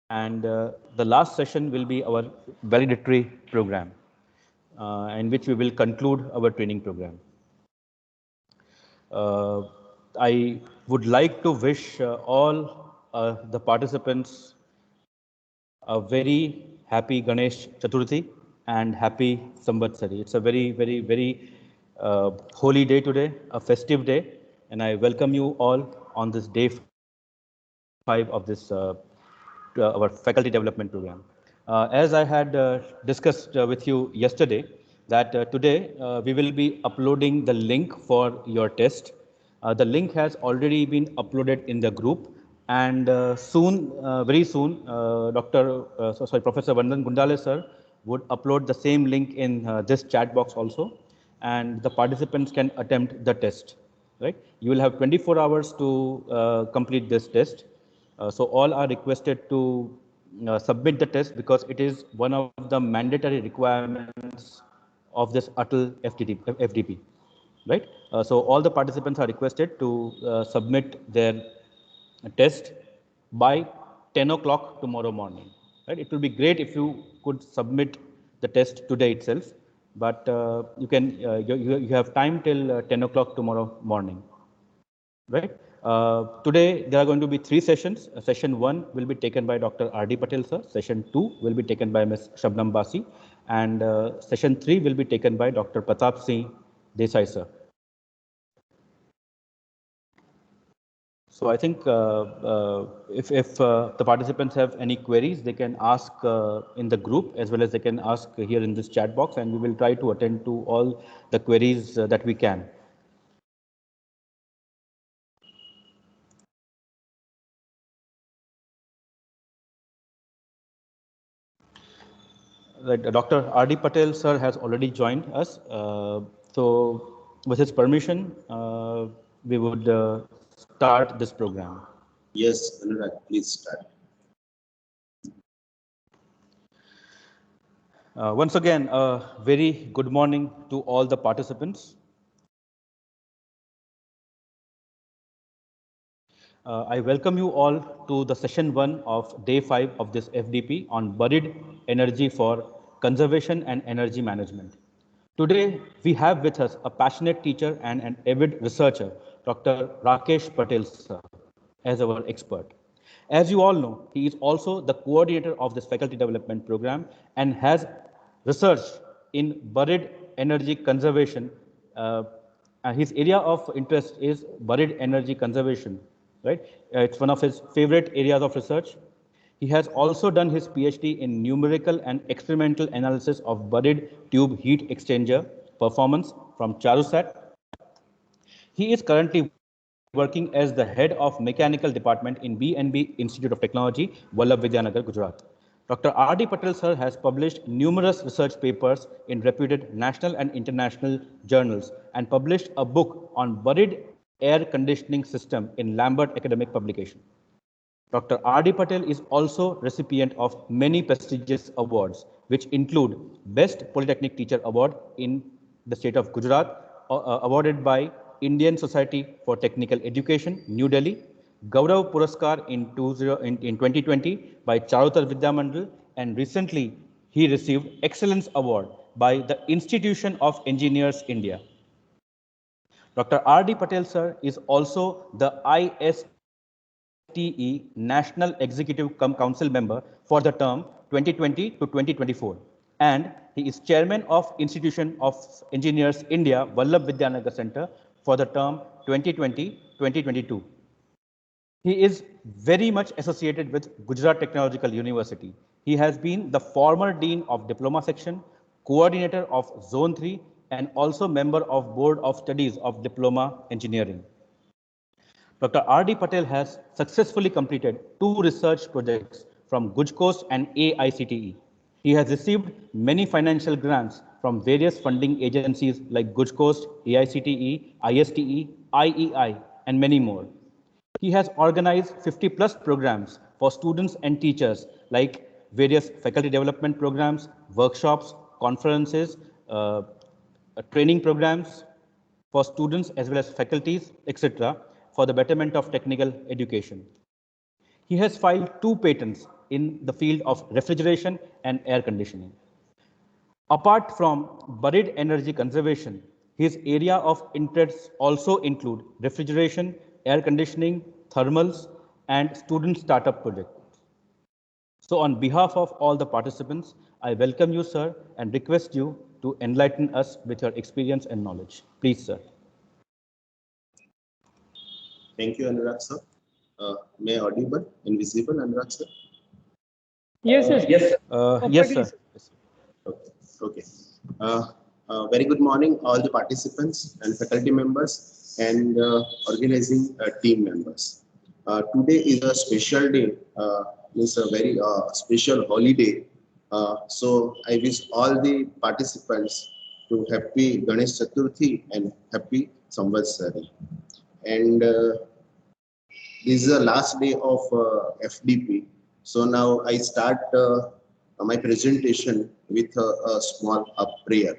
and the last session will be our valedictory program, in which we will conclude our training program. I would like to wish all the participants a very happy Ganesh Chaturthi and happy Samvatsari. It's a very holy day today, a festive day, and I welcome you all on this day 5 of this our faculty development program. As I had discussed with you yesterday, that today we will be uploading the link for your test. The link has already been uploaded in the group, and very soon, Professor Vandan Gundale sir would upload the same link in this chat box also, and the participants can attempt the test. Right? You will have 24 hours to complete this test. So all are requested to submit the test because it is one of the mandatory requirements of this ATL FDP, right? So all the participants are requested to submit their test by 10 o'clock tomorrow morning, right? It will be great if you could submit the test today itself, but you have time till 10 o'clock tomorrow morning. Right. Today there are going to be 3 sessions. Session 1 will be taken by Dr. R D Patel sir. Session 2 will be taken by Ms. Shabnam Basi, and session 3 will be taken by Dr. Pratap Singh Desai sir. So I think if the participants have any queries, they can ask in the group as well as they can ask here in this chat box, and we will try to attend to all the queries that we can. Right, Dr. R D Patel sir has already joined us. So with his permission, we would start this program. Yes, Anurag, please start. Once again, a very good morning to all the participants. I welcome you all to the session 1 of day 5 of this FDP on buried energy for conservation and energy management. Today, we have with us a passionate teacher and an avid researcher, Dr. Rakesh Patel sir, as our expert. As you all know, he is also the coordinator of this faculty development program and has researched in buried energy conservation. His area of interest is buried energy conservation, right? It's one of his favorite areas of research. He has also done his PhD in numerical and experimental analysis of buried tube heat exchanger performance from Charusat. He is currently working as the head of mechanical department in B&B Institute of Technology, Vallabh, Vidyanagar, Gujarat. Dr. R. D. Patel sir has published numerous research papers in reputed national and international journals and published a book on buried air conditioning system in Lambert Academic Publication. Dr. R. D. Patel is also recipient of many prestigious awards, which include Best Polytechnic Teacher Award in the state of Gujarat, awarded by Indian Society for Technical Education, New Delhi, Gaurav Puraskar in 2020 by Charutar Vidya Mandal, and recently he received Excellence Award by the Institution of Engineers, India. Dr. R. D. Patel sir is also the ISTE National Executive Council member for the term 2020 to 2024. And he is chairman of Institution of Engineers India, Vallabh Vidyanagar Center for the term 2020-2022. He is very much associated with Gujarat Technological University. He has been the former Dean of Diploma Section, coordinator of Zone 3, and also member of Board of Studies of Diploma Engineering. Dr. R. D. Patel has successfully completed 2 research projects from Gujcoast and AICTE. He has received many financial grants from various funding agencies like Gujcoast, AICTE, ISTE, IEI, and many more. He has organized 50 plus programs for students and teachers like various faculty development programs, workshops, conferences, training programs for students as well as faculties, etc., for the betterment of technical education. He has filed 2 patents in the field of refrigeration and air conditioning. Apart from buried energy conservation, his area of interests also include refrigeration, air conditioning, thermals, and student startup projects. So on behalf of all the participants, I welcome you, sir, and request you to enlighten us with your experience and knowledge. Please, sir. Thank you, Anurag sir. May I audible and visible, Anurag sir? Yes, yes. Yes, sir. Yes. Okay. Okay. Very good morning, all the participants and faculty members and organizing team members. Today is a special day. It's a very special holiday. So I wish all the participants to happy Ganesh Chaturthi and happy Samvatsari. And this is the last day of FDP. So now I start my presentation with a small prayer.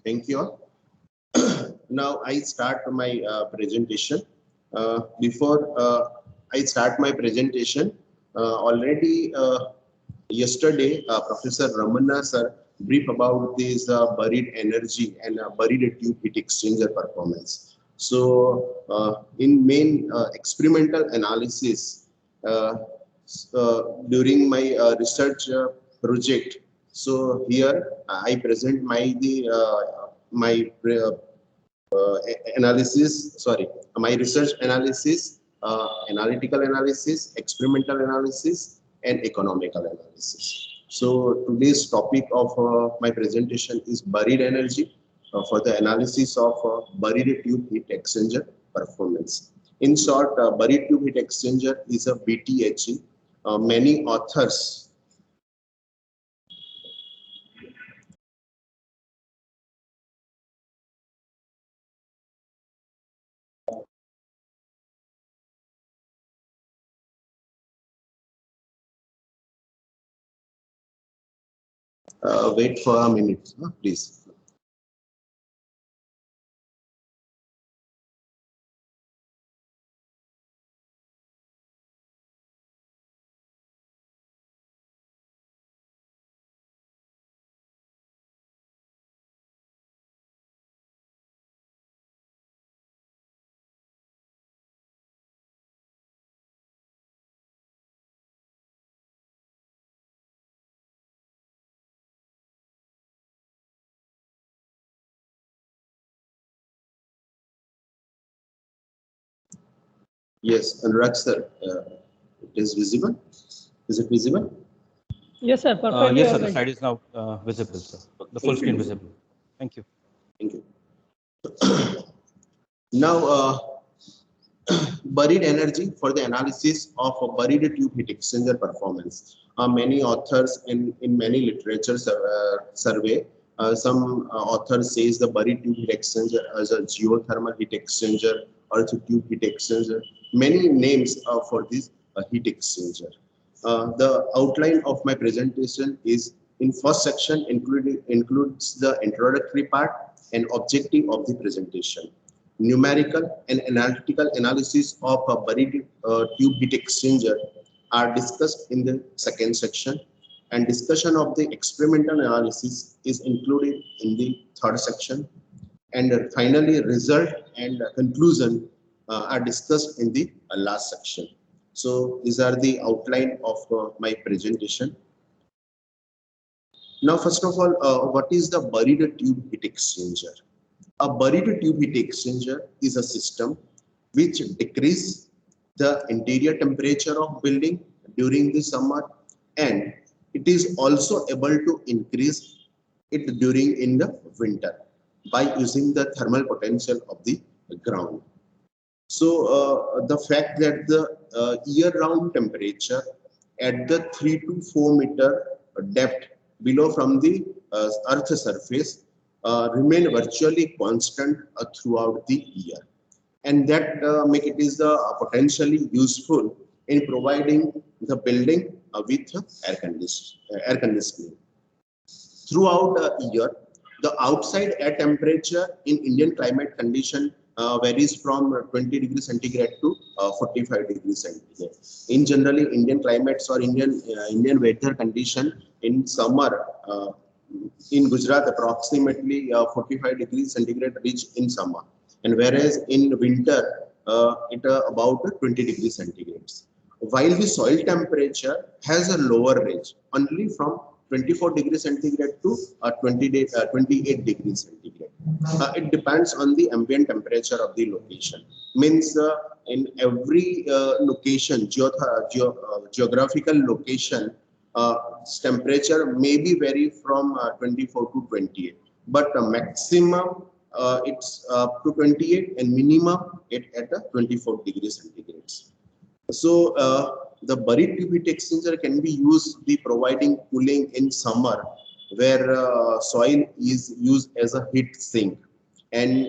Thank you all. Now I start my presentation. Before I start my presentation, already yesterday Professor Ramana sir briefed about this buried energy and buried tube heat exchanger performance. So in main experimental analysis during my research project, so here I present my my research analysis, analytical analysis, experimental analysis, and economical analysis. So today's topic of my presentation is buried energy for the analysis of buried tube heat exchanger performance. In short, buried tube heat exchanger is a BTHE. Many authors wait for a minute, please. Yes, Anurag sir, it is visible. Is it visible? Yes, sir. Perfectly. Yes, sir. All The right. slide is now visible, sir. The full screen visible. Thank you. Thank you. Now, buried energy for the analysis of a buried tube heat exchanger performance. Many authors in many literature survey, some authors says the buried tube heat exchanger as a geothermal heat exchanger or it's a tube heat exchanger. Many names for this heat exchanger. The outline of my presentation is in first section includes the introductory part and objective of the presentation. Numerical and analytical analysis of a buried tube heat exchanger are discussed in the second section, and discussion of the experimental analysis is included in the third section, and finally result and conclusion are discussed in the last section. So these are the outline of my presentation. Now, first of all, what is the buried tube heat exchanger? A buried tube heat exchanger is a system which decreases the interior temperature of building during the summer, and it is also able to increase it during in the winter by using the thermal potential of the ground. So the fact that the year-round temperature at the 3 to 4 meter depth below from the Earth's surface remain virtually constant throughout the year, and that make it is potentially useful in providing the building with air conditioning. Throughout the year, the outside air temperature in Indian climate condition varies from 20 degrees centigrade to 45 degrees centigrade. In generally, Indian climates or Indian weather condition in summer in Gujarat approximately 45 degrees centigrade reach in summer, and whereas in winter it about 20 degrees centigrade. While the soil temperature has a lower range, only from 24 degrees centigrade to 28 degrees centigrade. It depends on the ambient temperature of the location. Means in every location, geographical location, temperature may be vary from 24 to 28, but maximum it's up to 28 and minimum it at 24 degrees centigrade. So the buried tube heat exchanger can be used the providing cooling in summer, where soil is used as a heat sink, and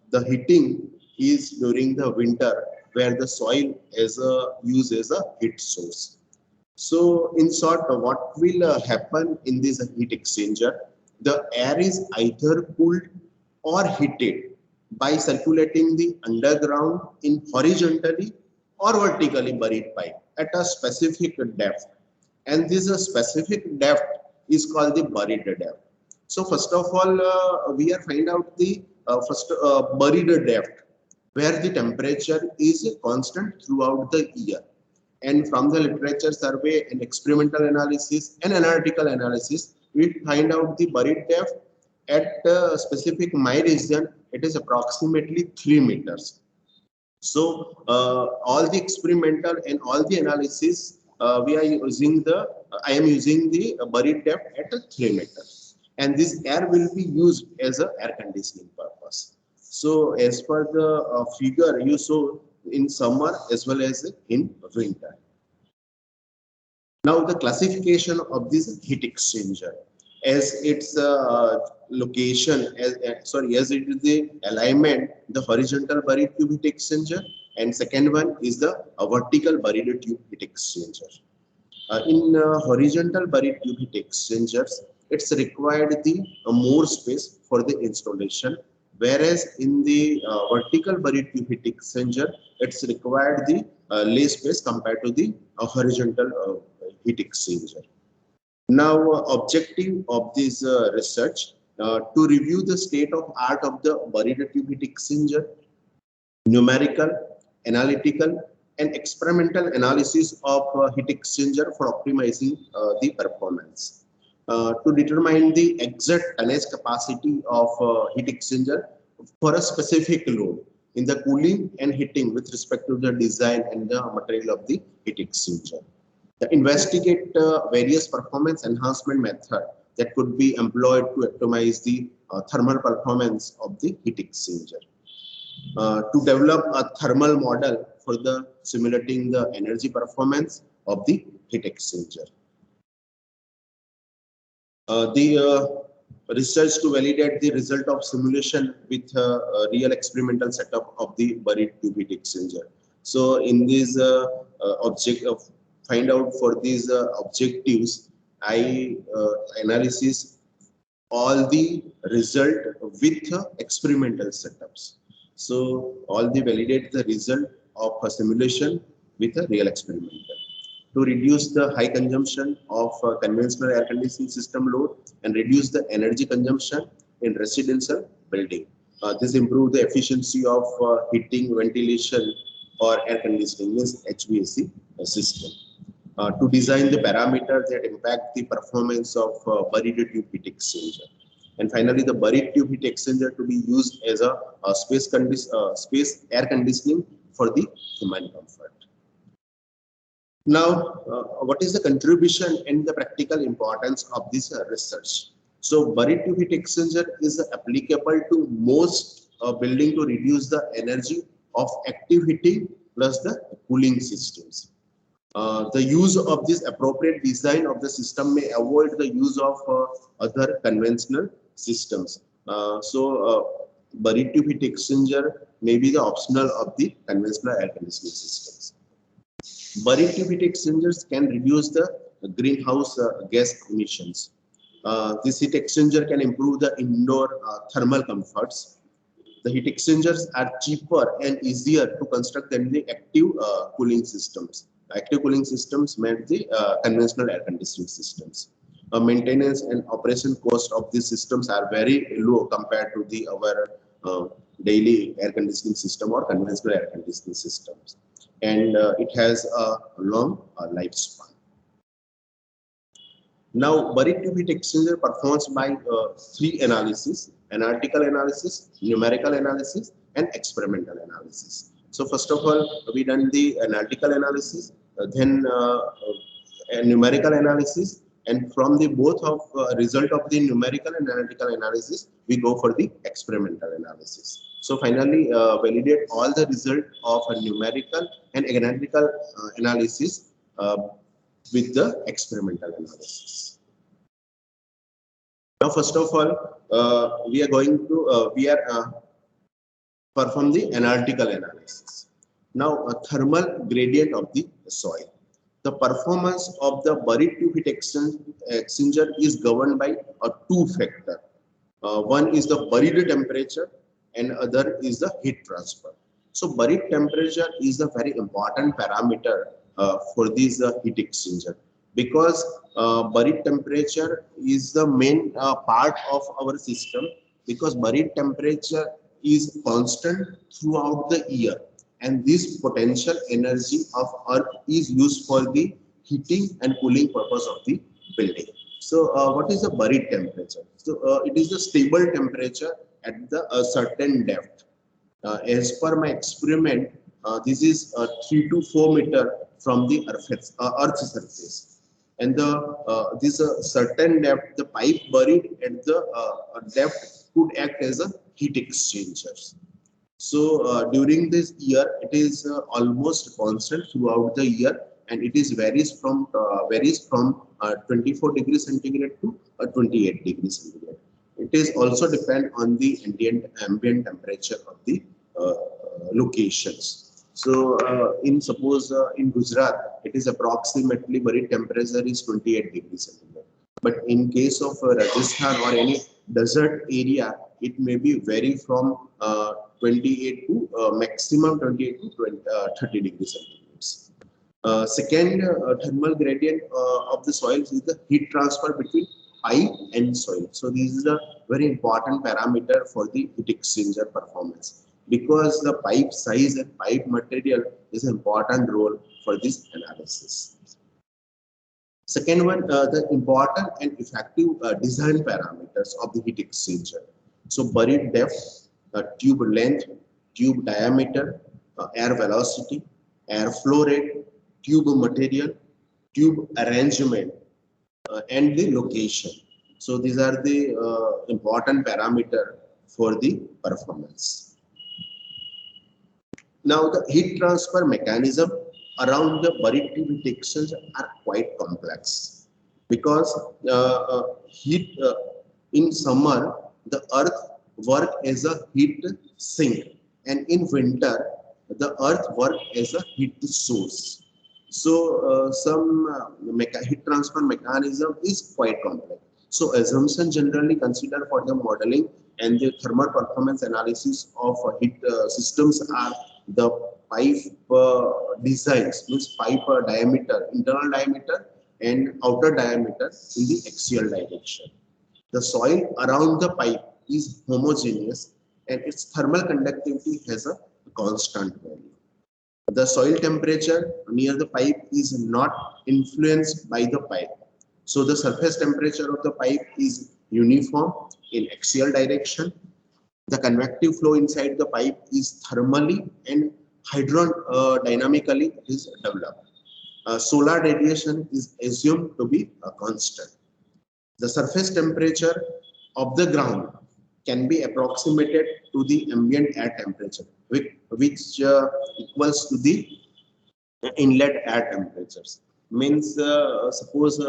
the heating is during the winter, where the soil is used as a heat source. So in short, what will happen in this heat exchanger? The air is either cooled or heated by circulating the underground in horizontally or vertically buried pipe at a specific depth, and this specific depth is called the buried depth. So first of all, we are find out the first buried depth, where the temperature is constant throughout the year, and from the literature survey and experimental analysis and analytical analysis, we find out the buried depth at specific my region. It is approximately 3 meters. So all the experimental and all the analysis we are using the I am using the buried depth at 3 meters, and this air will be used as a air conditioning purpose. So as per the figure you saw in summer as well as in winter. Now the classification of this heat exchanger, as its location, as as it is the alignment, the horizontal buried tube heat exchanger, and second one is the vertical buried tube heat exchanger. In horizontal buried tube heat exchangers, it's required the more space for the installation, whereas in the vertical buried tube heat exchanger, it's required the less space compared to the horizontal heat exchanger. Now, objective of this research to review the state of art of the buried tube heat exchanger, numerical, analytical, and experimental analysis of heat exchanger for optimizing the performance. To determine the exact tonnage capacity of heat exchanger for a specific load in the cooling and heating with respect to the design and the material of the heat exchanger. Investigate various performance enhancement method that could be employed to optimize the thermal performance of the heat exchanger. To develop a thermal model for the simulating the energy performance of the heat exchanger. The research to validate the result of simulation with a real experimental setup of the buried tube heat exchanger. So in this find out for these objectives, I analysis all the result with experimental setups. So all the validate the result of a simulation with a real experimental. To reduce the high consumption of conventional air conditioning system load and reduce the energy consumption in residential building. This improve the efficiency of heating, ventilation, or air conditioning, means HVAC system. To design the parameters that impact the performance of buried tube heat exchanger. And finally, the buried tube heat exchanger to be used as a space air conditioning for the human comfort. Now, what is the contribution and the practical importance of this research? So, buried tube heat exchanger is applicable to most building to reduce the energy of active heating plus the cooling systems. The use of this appropriate design of the system may avoid the use of other conventional systems. Buried tube heat exchanger may be the optional of the conventional air conditioning systems. Buried tube heat exchangers can reduce the greenhouse gas emissions. This heat exchanger can improve the indoor thermal comforts. The heat exchangers are cheaper and easier to construct than the active cooling systems. Active cooling systems meant the conventional air conditioning systems. Maintenance and operation cost of these systems are very low compared to the our daily air conditioning system or conventional air conditioning systems, and it has a long lifespan. Now, buried tube heat exchanger performs by three analysis: analytical analysis, numerical analysis, and experimental analysis. So first of all, we done the analytical analysis, then a numerical analysis, and from the both of result of the numerical and analytical analysis, we go for the experimental analysis. So finally, validate all the result of a numerical and analytical analysis with the experimental analysis. Now, first of all, we are going to perform the analytical analysis. Now, a thermal gradient of the soil. The performance of the buried tube heat exchanger is governed by two factors. One is the buried temperature and other is the heat transfer. So buried temperature is a very important parameter for this heat exchanger, because buried temperature is the main part of our system, because buried temperature is constant throughout the year, and this potential energy of earth is used for the heating and cooling purpose of the building. So what is the buried temperature? So it is the stable temperature at the certain depth. As per my experiment, this is 3 to 4 meter from the earth's surface, and this certain depth, the pipe buried at the depth could act as a heat exchangers. So during this year, it is almost constant throughout the year, and it is varies from 24 degrees centigrade to 28 degrees centigrade. It is also depend on the ambient temperature of the locations. So suppose in Gujarat, it is approximately buried temperature is 28 degrees centigrade. But in case of Rajasthan or any desert area, it may be vary from 28 to maximum 28 to 30 degrees centigrade. Second thermal gradient of the soils is the heat transfer between pipe and soil. So this is a very important parameter for the heat exchanger performance, because the pipe size and pipe material is an important role for this analysis. Second one, the important and effective design parameters of the heat exchanger. So buried depth, tube length, tube diameter, air velocity, air flow rate, tube material, tube arrangement, and the location. So these are the important parameter for the performance. Now the heat transfer mechanism around the buried tube heat exchanger are quite complex, because heat in summer the earth work as a heat sink, and in winter the earth work as a heat source. So some heat transfer mechanism is quite complex. So assumption generally considered for the modeling and the thermal performance analysis of heat systems are the pipe designs, means pipe diameter, internal diameter and outer diameter in the axial direction. The soil around the pipe is homogeneous and its thermal conductivity has a constant value. The soil temperature near the pipe is not influenced by the pipe. So the surface temperature of the pipe is uniform in axial direction. The convective flow inside the pipe is thermally and hydrodynamically is developed. Solar radiation is assumed to be a constant. The surface temperature of the ground can be approximated to the ambient air temperature, which equals to the inlet air temperatures. Means suppose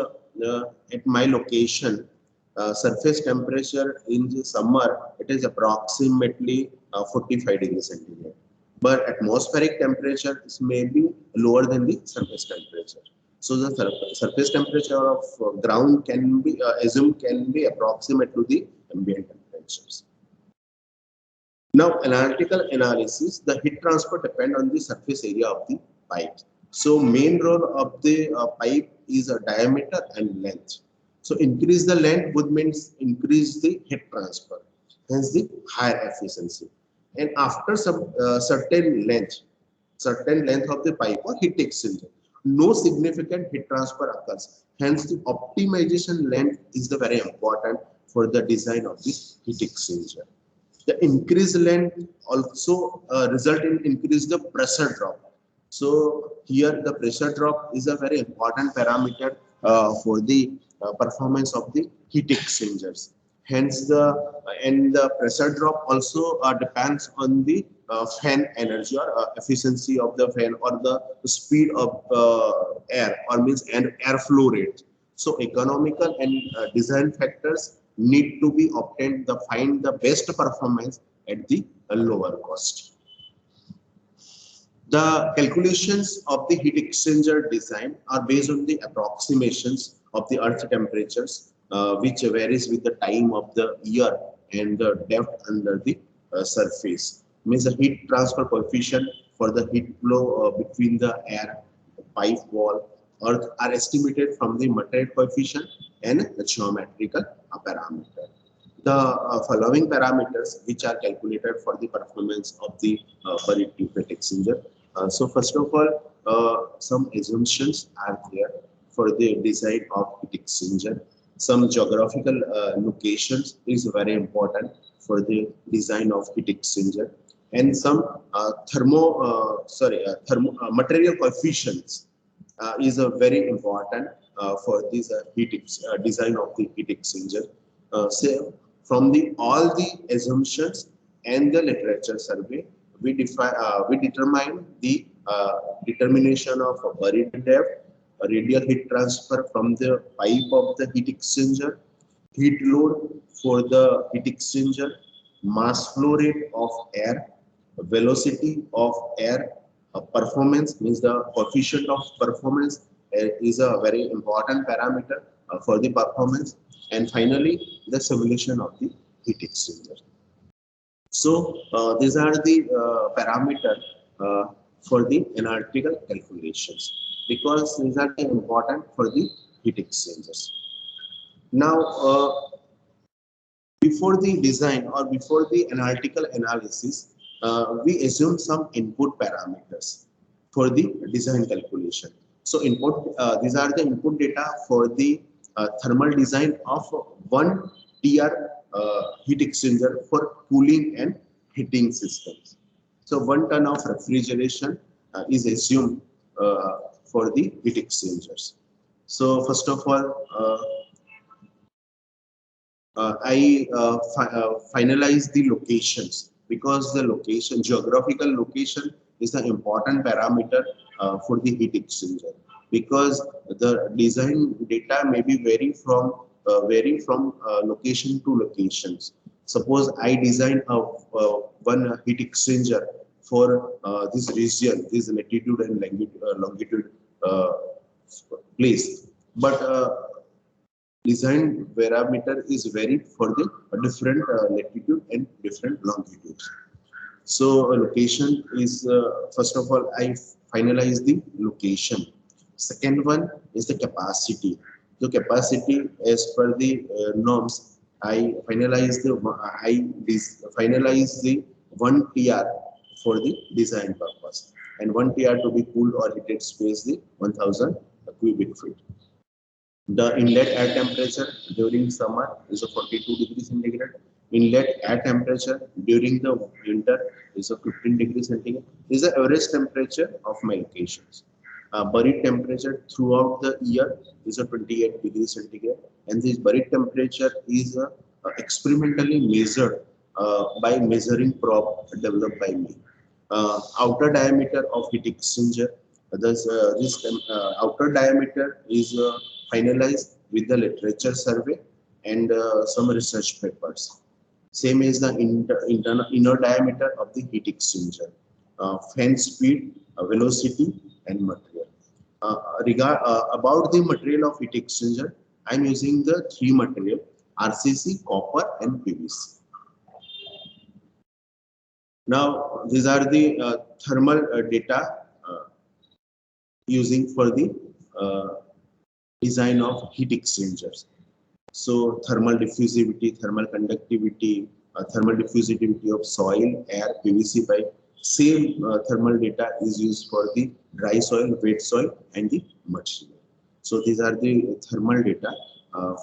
at my location, surface temperature in the summer, it is approximately 45 degrees centigrade, but atmospheric temperature is maybe lower than the surface temperature. So the surface temperature of ground can be assumed can be approximate to the ambient temperatures. Now, analytical analysis, the heat transfer depend on the surface area of the pipe. So, main role of the pipe is a diameter and length. So, increase the length would means increase the heat transfer, hence the higher efficiency. And after some certain length of the pipe or heat exchanger, no significant heat transfer occurs. Hence, the optimization length is the very important for the design of this heat exchanger. The increased length also result in increase the pressure drop. So here the pressure drop is a very important parameter for the performance of the heat exchangers. Hence the pressure drop also depends on the fan energy or efficiency of the fan or the speed of air or means airflow rate. So economical and design factors need to be obtained to find the best performance at the lower cost. The calculations of the heat exchanger design are based on the approximations of the earth temperatures, which varies with the time of the year and the depth under the surface. Means the heat transfer coefficient for the heat flow between the air, pipe wall, earth are estimated from the material coefficient and the geometrical parameter. The following parameters which are calculated for the performance of the buried tube heat exchanger. So first of all, some assumptions are there for the design of heat exchanger. Some geographical locations is very important for the design of heat exchanger, and some material coefficients is very important for this design of the heat exchanger. So from the all the assumptions and the literature survey, we determine the determination of a buried depth, a radial heat transfer from the pipe of the heat exchanger, heat load for the heat exchanger, mass flow rate of air, velocity of air, performance means the coefficient of performance is a very important parameter for the performance, and finally the simulation of the heat exchanger. So these are the parameter for the analytical calculations, because these are the important for the heat exchangers. Now before the design or before the analytical analysis, we assume some input parameters for the design calculation. So these are the input data for the thermal design of one tier heat exchanger for cooling and heating systems. So 1 ton of refrigeration is assumed for the heat exchangers. So first of all, I finalize the locations, because the geographical location is the important parameter for the heat exchanger, because the design data may be vary from location to locations. Suppose I design one heat exchanger for this region, this latitude and longitude place, but design parameter is varied for the different latitude and different longitudes. So location is first of all I finalize the location. Second one is the capacity. The capacity as per the norms, I finalize the 1 TR for the design purpose, and 1 TR to be cooled or heated space the 1000 cubic feet. The inlet air temperature during summer is a 42 degrees centigrade. Inlet air temperature during the winter is a 15 degrees centigrade. This is the average temperature of my locations. Buried temperature throughout the year is a 28 degrees centigrade, and this buried temperature is experimentally measured by measuring probe developed by me. Outer diameter of heat exchanger. This outer diameter is finalized with the literature survey and some research papers. Same as the inner diameter of the heat exchanger, fan speed, velocity, and material. About the material of heat exchanger, I am using the three material: RCC, copper, and PVC. Now, these are the thermal data using for the design of heat exchangers. So, thermal diffusivity, thermal conductivity, thermal diffusivity of soil, air, PVC pipe. Same thermal data is used for the dry soil, wet soil, and the material. So, these are the thermal data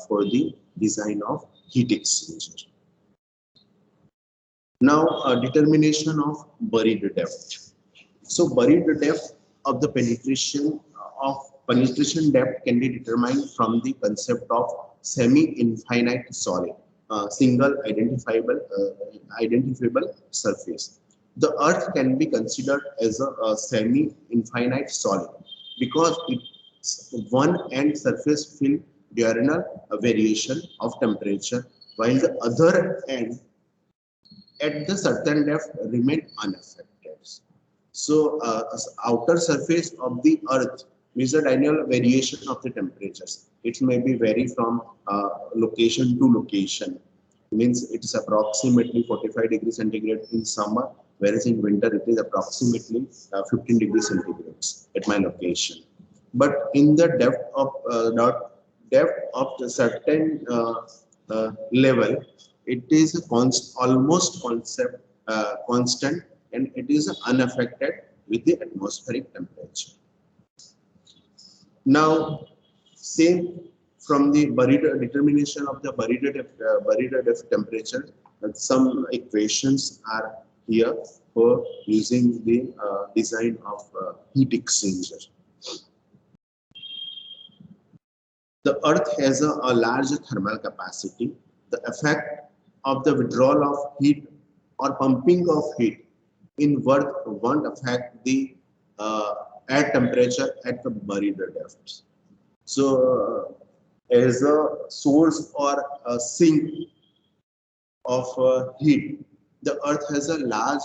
for the design of heat exchanger. Now, determination of buried depth. So, buried depth of the penetration depth can be determined from the concept of semi-infinite solid, single identifiable surface. The Earth can be considered as a semi-infinite solid because its one end surface filled diurnal variation of temperature, while the other end at the certain depth remain unaffected. So, outer surface of the Earth is a diurnal variation of the temperatures. It may be vary from location to location. Means it is approximately 45 degrees centigrade in summer, whereas in winter it is approximately 15 degrees centigrade at my location. But in the depth of the certain level, it is almost constant, and it is unaffected with the atmospheric temperature. Now, same from the determination of the buried depth temperature, some equations are here for using the design of heat exchanger. The Earth has a large thermal capacity. The effect of the withdrawal of heat or pumping of heat in Earth won't affect the air temperature at the buried depths. So, as a source or a sink of heat, the Earth has a large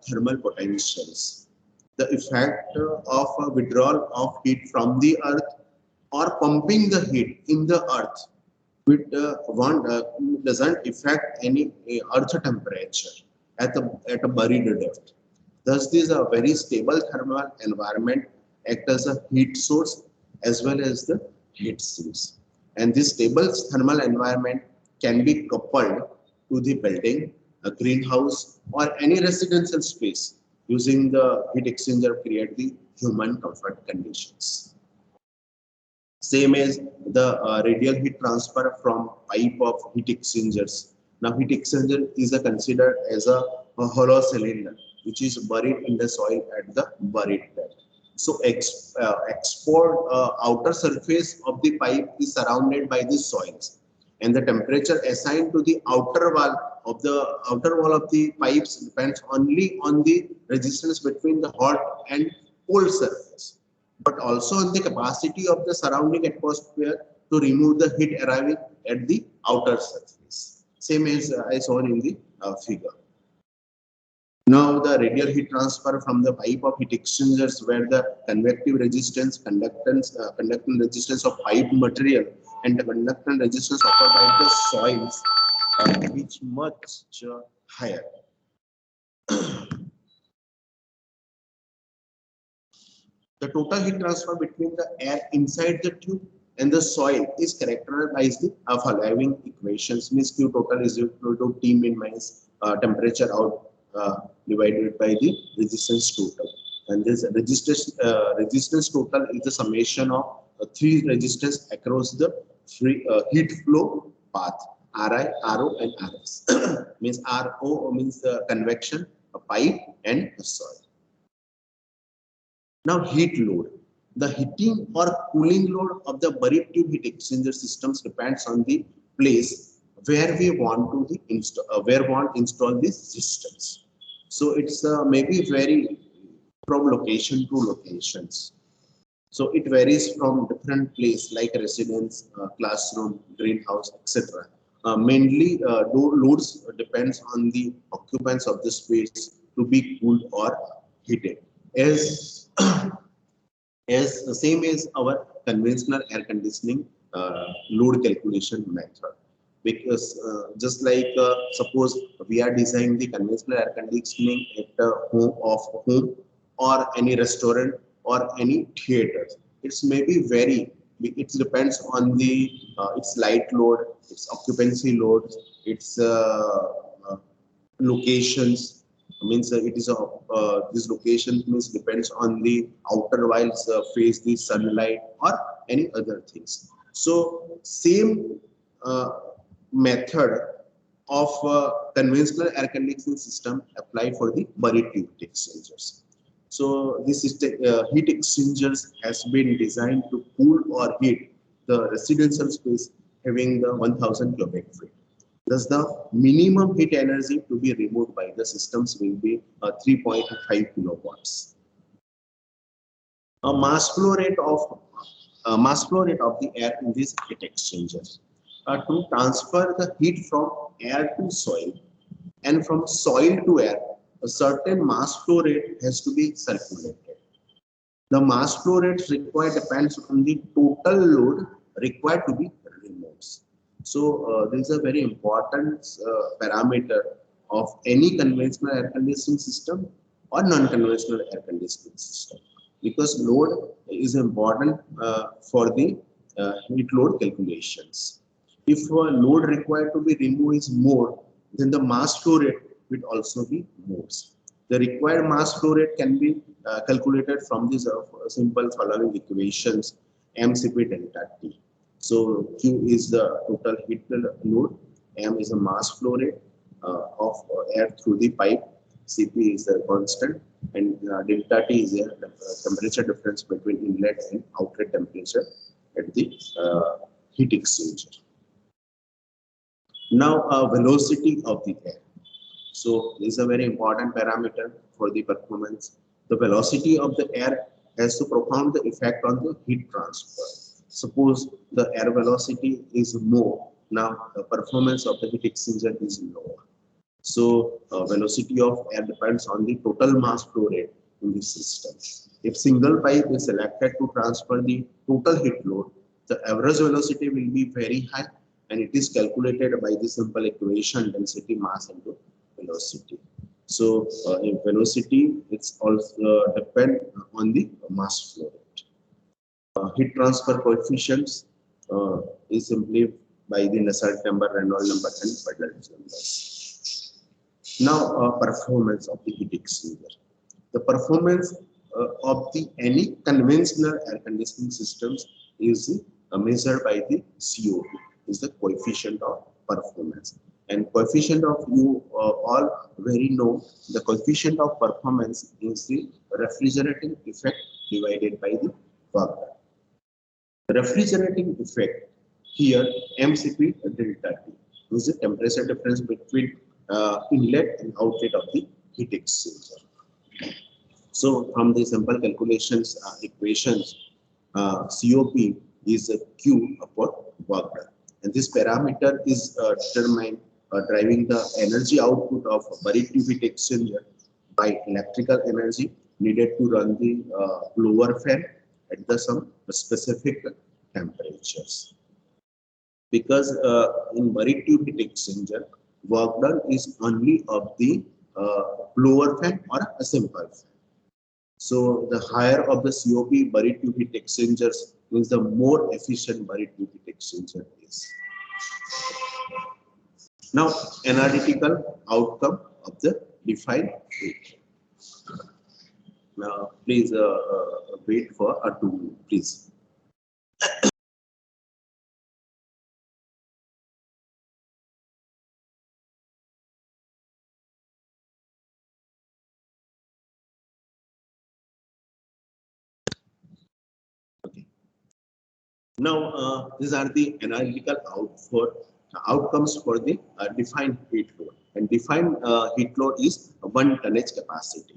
thermal potentials. The effect of withdrawal of heat from the Earth or pumping the heat in the Earth doesn't affect any Earth temperature at a buried depth. Thus, this is a very stable thermal environment, act as a heat source as well as the heat sinks. And this stable thermal environment can be coupled to the building, a greenhouse, or any residential space using the heat exchanger to create the human comfort conditions. Same as the radial heat transfer from pipe of heat exchangers. Now, heat exchanger is considered as a hollow cylinder which is buried in the soil at the buried depth. So, export outer surface of the pipe is surrounded by the soils, and the temperature assigned to the outer wall of the pipes depends only on the resistance between the hot and cold surface, but also on the capacity of the surrounding atmosphere to remove the heat arriving at the outer surface. Same as I shown in the figure. Now, the radial heat transfer from the pipe of heat exchangers, where the convective resistance, conductance resistance of pipe material, and the conductance resistance offered by the soils is much higher. The total heat transfer between the air inside the tube and the soil is characterized by the following equations. Means Q total is equal to T min minus temperature out divided by the resistance total. And this resistance total is the summation of three resistance across the heat flow path: Ri, Ro, and Rs. Means Ro means the convection, a pipe, and a soil. Now, heat load. The heating or cooling load of the buried tube heat exchanger systems depends on the place where we want to install install these systems. So it's maybe vary from location to locations. So it varies from different place like residence, classroom, greenhouse, etc. Mainly loads depends on the occupants of the space to be cooled or heated. As as the same as our conventional air conditioning load calculation method, because just like suppose we are designing the conventional air conditioning at a home or any restaurant or any theater, it's maybe very, it depends on the its light load, its occupancy load, its locations. Means it is a this location means depends on the outer wilds face the sunlight or any other things. So same uh, method of conventional air conditioning system apply for the buried tube heat exchangers. So this heat exchangers has been designed to cool or heat the residential space having the 1000 cubic feet. Thus, the minimum heat energy to be removed by the systems will be 3.5 kilowatts. A mass flow rate of the air in these heat exchangers to transfer the heat from air to soil and from soil to air. A certain mass flow rate has to be circulated. The mass flow rates required depends on the total load required to be removed. So this is a very important parameter of any conventional air conditioning system or non-conventional air conditioning system, because load is important for the heat load calculations. If load required to be removed is more, then the mass flow rate will also be more. The required mass flow rate can be calculated from these simple following equations: mCp delta T. So Q is the total heat load, M is the mass flow rate of air through the pipe, Cp is the constant, and delta T is the temperature difference between inlet and outlet temperature at the heat exchanger. Now, velocity of the air. So this is a very important parameter for the performance. The velocity of the air has to profound the effect on the heat transfer. Suppose the air velocity is more, now the performance of the heat exchanger is lower. So velocity of air depends on the total mass flow rate in the system. If single pipe is selected to transfer the total heat load, the average velocity will be very high, and it is calculated by the simple equation density mass into velocity. So in velocity, it's also depend on the mass flow rate. Heat transfer coefficients is simply by the Nusselt number, Reynolds number, and Patel numbers. Now, performance of the heat exchanger. The performance of the any conventional air conditioning systems is measured by the COP, is the coefficient of performance. And coefficient of, you all very know, the coefficient of performance is the refrigerating effect divided by the work done. The refrigerating effect here, mCp delta T, is the temperature difference between inlet and outlet of the heat exchanger. So from the simple calculations equations, COP is a Q upon work done, and this parameter is determined driving the energy output of a buried tube heat exchanger by electrical energy needed to run the blower fan at the some specific temperatures. Because in buried tube heat exchanger, work done is only of the blower fan or a simple fan. So the higher of the COP buried tube heat exchangers means the more efficient buried tube heat exchanger is. Now, analytical outcome of the defined rate. Now, please wait for a 2 minutes, please. Now, these are the analytical outcomes for the defined heat load. And defined heat load is 1 tonnage capacity.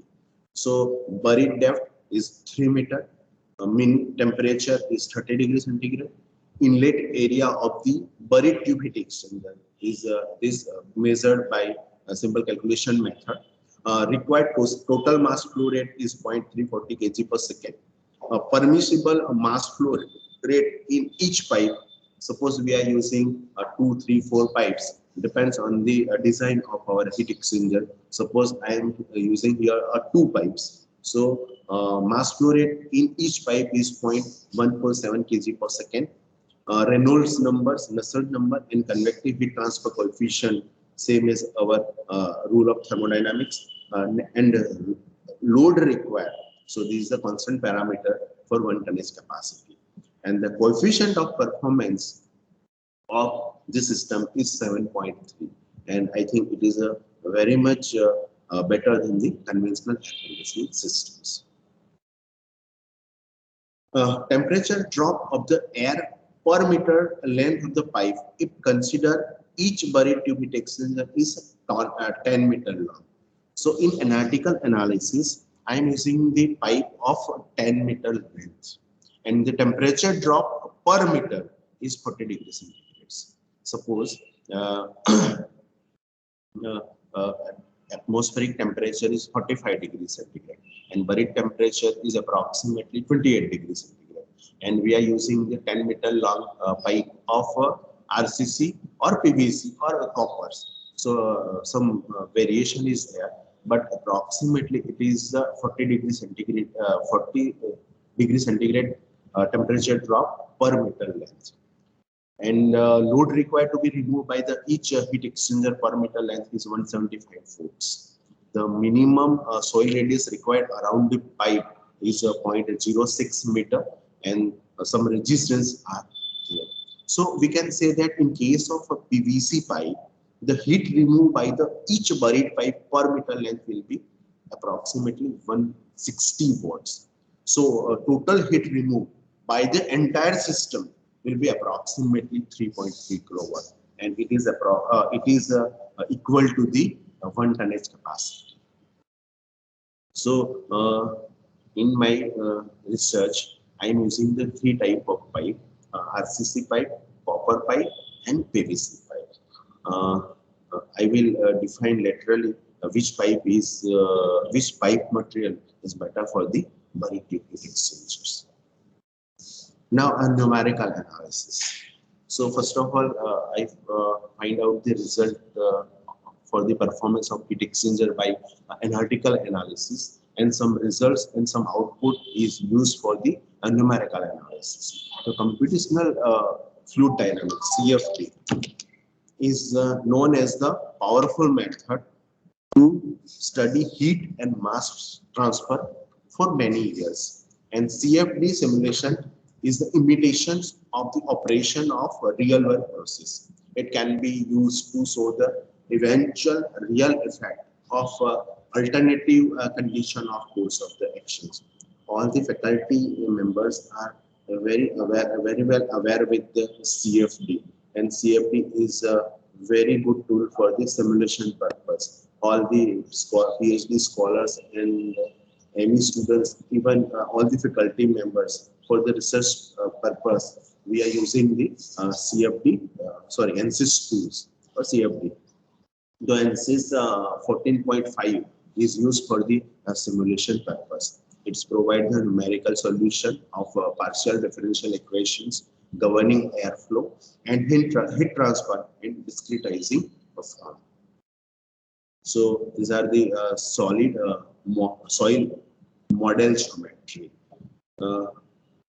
So, buried depth is 3 meter. Mean temperature is 30 degrees centigrade. Inlet area of the buried tube heat exchanger is measured by a simple calculation method. Required total mass flow rate is 0.340 kg per second. Permissible mass flow rate in each pipe. Suppose we are using 2, 3, 4 pipes. Depends on the design of our heat exchanger. Suppose I am using here 2 pipes. So mass flow rate in each pipe is 0.147 kg per second. Reynolds numbers, Nusselt number, and convective heat transfer coefficient, same as our rule of thermodynamics, and load required. So this is the constant parameter for 1 tonnage capacity. And the coefficient of performance of this system is 7.3. And I think it is a very much better than the conventional air conditioning systems. Temperature drop of the air per meter length of the pipe, if consider each buried tube heat exchanger is 10 meter long. So in analytical analysis, I am using the pipe of 10 meter length, and the temperature drop per meter is 40 degrees centigrade. Suppose uh, uh, atmospheric temperature is 45 degrees centigrade and buried temperature is approximately 28 degrees centigrade, and we are using the 10 meter long pipe of RCC or PVC or coppers. So some variation is there, but approximately it is 40 degrees centigrade, 40 degrees centigrade temperature drop per meter length. And load required to be removed by the each heat exchanger per meter length is 175 volts. The minimum soil radius required around the pipe is 0.06 meter, and some resistance are there. So we can say that in case of a PVC pipe, the heat removed by the each buried pipe per meter length will be approximately 160 watts. So total heat removed by the entire system will be approximately 3.3 kilowatt, and it is equal to the 1 tonnage capacity. So in my research, I am using the 3 type of pipe: RCC pipe, copper pipe, and PVC pipe. I will define laterally which pipe material is better for the buried tube heat exchangers. Now, a numerical analysis. So first of all, I find out the result for the performance of heat exchanger by analytical analysis, and some results and some output is used for the numerical analysis. The computational fluid dynamics (CFD) is known as the powerful method to study heat and mass transfer for many years. And CFD simulation is the imitation of the operation of a real world process. It can be used to show the eventual real effect of alternative condition of course of the actions. All the faculty members are very well aware with the CFD, and CFD is a very good tool for the simulation purpose. All the PhD scholars and any students, even all the faculty members, for the research purpose, we are using the ANSYS tools or CFD. The ANSYS 14.5 is used for the simulation purpose. It's provide the numerical solution of partial differential equations governing airflow and heat transfer and discretizing of form. So these are the solid soil model geometry.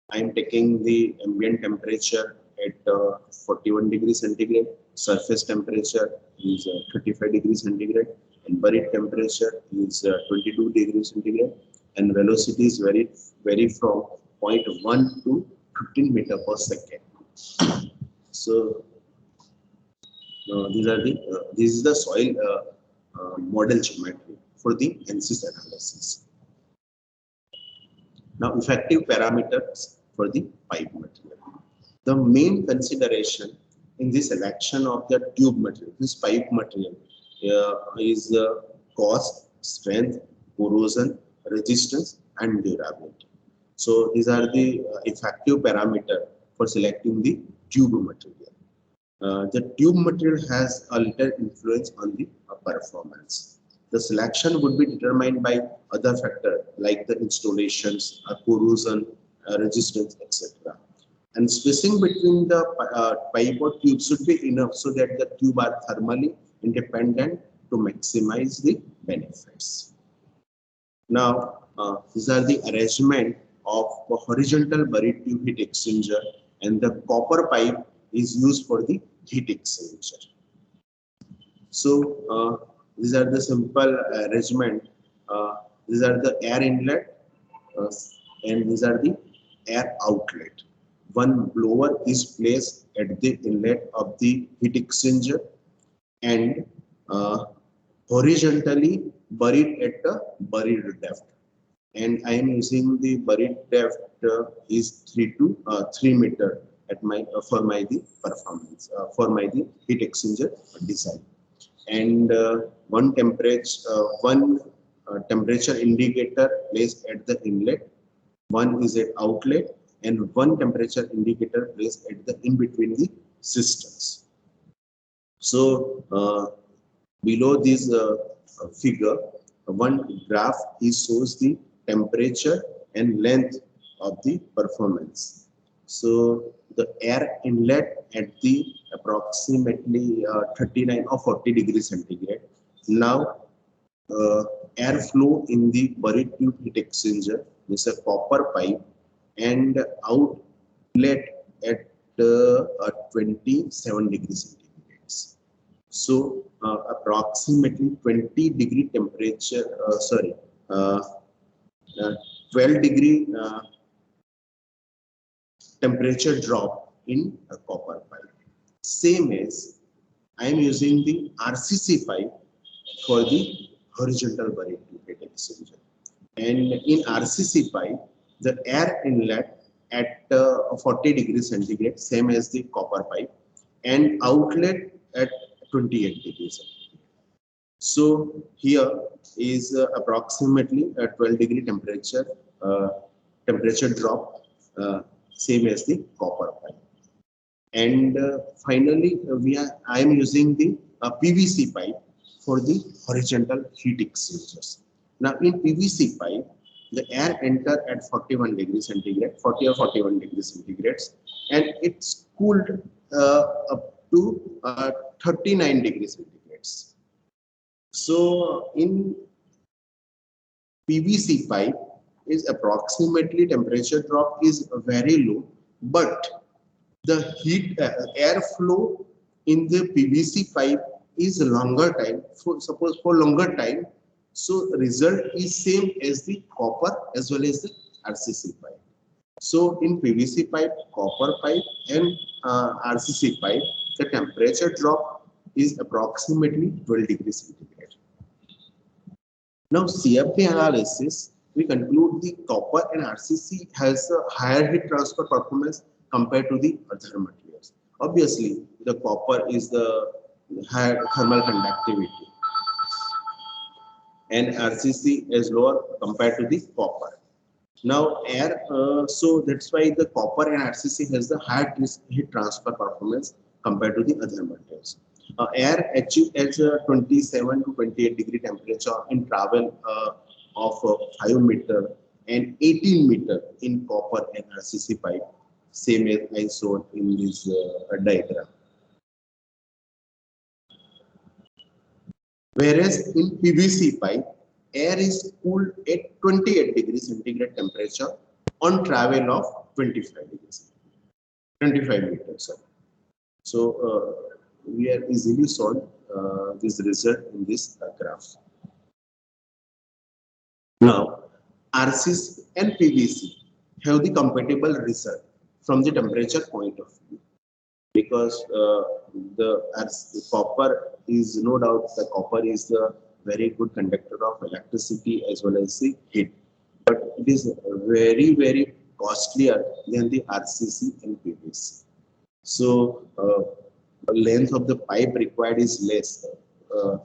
I am taking the ambient temperature at 41 degrees centigrade, surface temperature is 35 degrees centigrade, and buried temperature is 22 degrees centigrade, and velocity is vary from 0.1 to 15 meter per second. So this is the soil model geometry for the ANSYS analysis. Now, effective parameters for the pipe material. The main consideration in the selection of the tube material, this pipe material, is cost, strength, corrosion, resistance, and durability. So these are the effective parameter for selecting the tube material. The tube material has a little influence on the performance. The selection would be determined by other factors like the installations, corrosion, resistance, etc. And spacing between the pipe or tube should be enough so that the tube are thermally independent to maximize the benefits. Now, these are the arrangement of a horizontal buried tube heat exchanger, and the copper pipe is used for the heat exchanger. So, these are the simple arrangement. These are the air inlet, and these are the air outlet. One blower is placed at the inlet of the heat exchanger and horizontally buried at a buried depth. And I am using the buried depth is 3 meter at my for my the performance for my the heat exchanger design. And one temperature indicator placed at the inlet, one is at outlet, and one temperature indicator placed at the in between the systems. So below this figure, one graph shows the temperature and length of the performance. So the air inlet at the approximately 39 or 40 degrees centigrade. Now airflow in the buried tube heat exchanger is a copper pipe and outlet at 27 degrees centigrade. So approximately 20 degree temperature, 12 degree temperature drop in a copper pipe. Same as I am using the RCC pipe for the horizontal buried tube heat exchanger. And in RCC pipe, the air inlet at 40 degrees centigrade, same as the copper pipe, and outlet at 28 degrees centigrade. So here is approximately a 12 degree temperature drop, same as the copper pipe. And finally, I am using the PVC pipe for the horizontal heat exchangers. Now in PVC pipe, the air enter at 41 degrees centigrade, 40 or 41 degrees centigrades, and it's cooled up to 39 degrees centigrades. So in PVC pipe is approximately temperature drop is very low, but the heat airflow in the PVC pipe is longer time. Suppose for longer time, so result is same as the copper as well as the RCC pipe. So in PVC pipe, copper pipe, and RCC pipe, the temperature drop is approximately 12 degrees centigrade. Now CFD analysis, we conclude the copper and RCC has a higher heat transfer performance compared to the other materials. Obviously, the copper is the higher thermal conductivity, and RCC is lower compared to the copper. Now air, so that's why the copper and RCC has the higher heat transfer performance compared to the other materials. Air achieved at 27 to 28 degree temperature in travel of 5 meter and 18 meter in copper and RCC pipe, same as I showed in this diagram. Whereas in PVC pipe, air is cooled at 28 degrees centigrade temperature on travel of 25 degrees, 25 meters. So we are easily solved this result in this graph. Now, RCC and PVC have the compatible result from the temperature point of view, because the copper is no doubt the copper is the very good conductor of electricity as well as the heat, but it is very costlier than the RCC and PVC. So length of the pipe required is less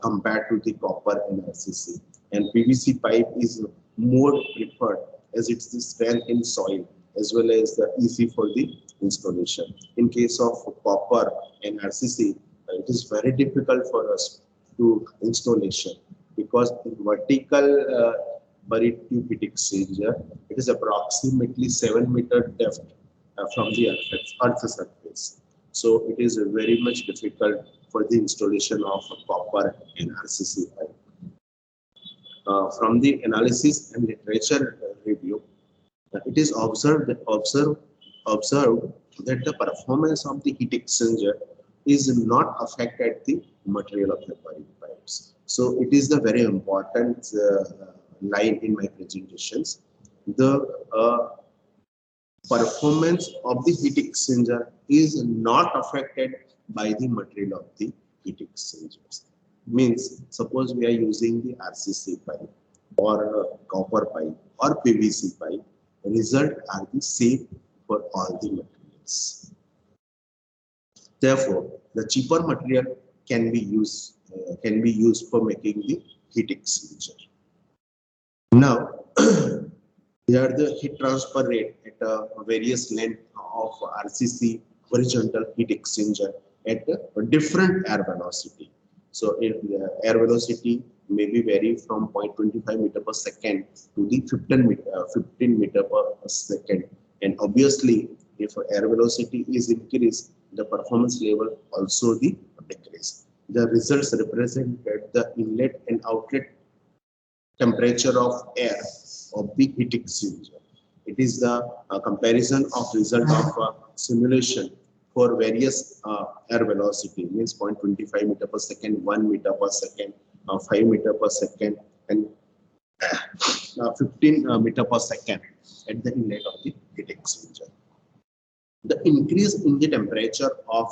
compared to the copper and RCC, and PVC pipe is more preferred as it's the strength in soil as well as the easy for the installation. In case of copper and RCC, it is very difficult for us to installation because in vertical buried tube heat exchanger, it is approximately 7 meter depth from the earth surface. So it is very much difficult for the installation of copper and RCC pipe. From the analysis and literature review, it is observed that the performance of the heat exchanger is not affected the material of the buried pipes. So it is the very important line in my presentations. The performance of the heat exchanger is not affected by the material of the heat exchangers. Means, suppose we are using the RCC pipe or copper pipe or PVC pipe, result are the same for all the materials. Therefore, the cheaper material can be used for making the heat exchanger. Now, here the heat transfer rate at various length of RCC horizontal heat exchanger at a different air velocity. So if the air velocity may be vary from 0.25 meter per second to the 15 meter per second. And obviously, if air velocity is increased, the performance level also the decrease. The results represented the inlet and outlet temperature of air of the heat exchanger. It is the comparison of result of simulation for various air velocity, means 0.25 meter per second, 1 meter per second, 5 meter per second, and 15 meter per second at the inlet of the heat exchanger. The increase in the temperature of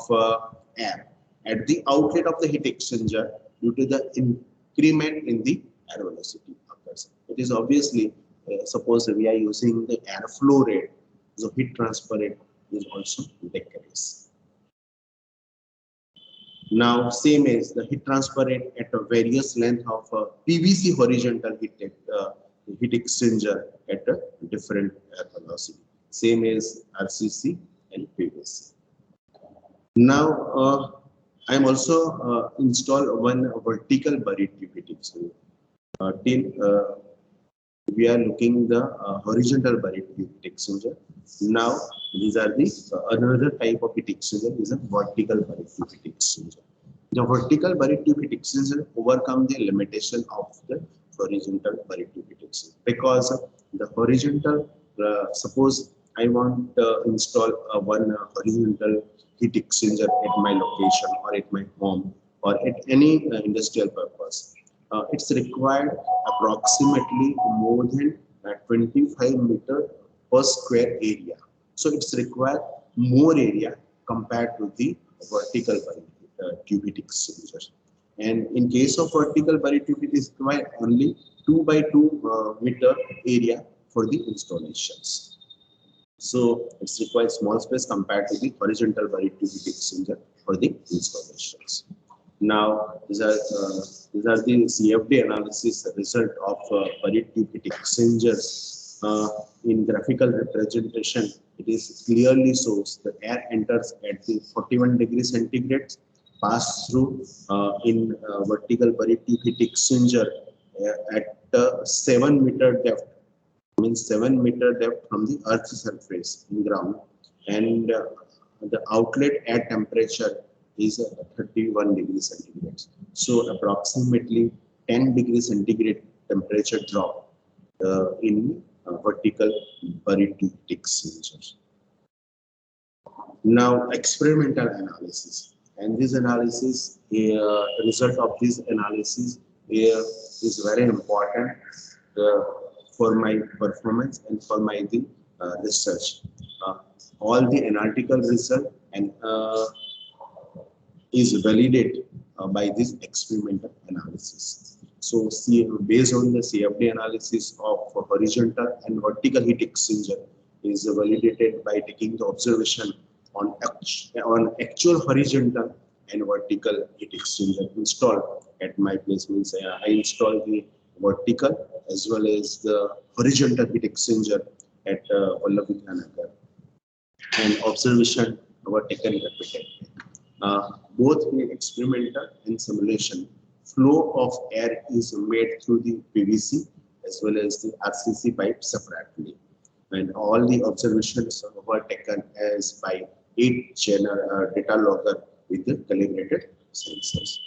air at the outlet of the heat exchanger due to the increment in the air velocity occurs. It is obviously, suppose we are using the air flow rate, so heat transfer rate is also decreased. Now, same as the heat transfer rate at a various length of PVC horizontal heat exchanger at a different air velocity, same as RCC and PVC. Now, I am also installed one vertical buried tube heat exchanger. We are looking the horizontal buried heat exchanger. Now, these are the another type of heat exchanger is a vertical buried tube heat exchanger. The vertical buried tube heat exchanger overcome the limitation of the horizontal buried tube heat exchanger because the horizontal, suppose I want to install one horizontal heat exchanger at my location or at my home or at any industrial purpose. It's required approximately more than 25 meter per square area. So it's required more area compared to the vertical buried tube heat exchanger. And in case of vertical buried tube, it is required only 2 by 2 meter area for the installations. So it's required small space compared to the horizontal buried tube heat exchanger for the installations. Now, these are the CFD analysis result of buried tube heat exchangers. In graphical representation, it is clearly shows the air enters at the 41 degrees centigrade, pass through in vertical buried tube heat exchanger at 7 meter depth, means 7 meter depth from the Earth's surface in ground, and the outlet air temperature is 31 degrees centigrade. So approximately 10 degrees centigrade temperature drop in vertical buried tube heat exchanger. Now, experimental analysis, and this analysis, result of this analysis is very important for my performance and for my research. All the analytical result and is validated by this experimental analysis. So, based on the CFD analysis of horizontal and vertical heat exchanger is validated by taking the observation on actual horizontal and vertical heat exchanger installed at my place. Means I installed the vertical as well as the horizontal heat exchanger at Vallabh Vidyanagar, and observation were taken repeatedly. Both in experimental and simulation, flow of air is made through the PVC as well as the RCC pipe separately. And all the observations were taken as by 8-channel data logger with the calibrated sensors.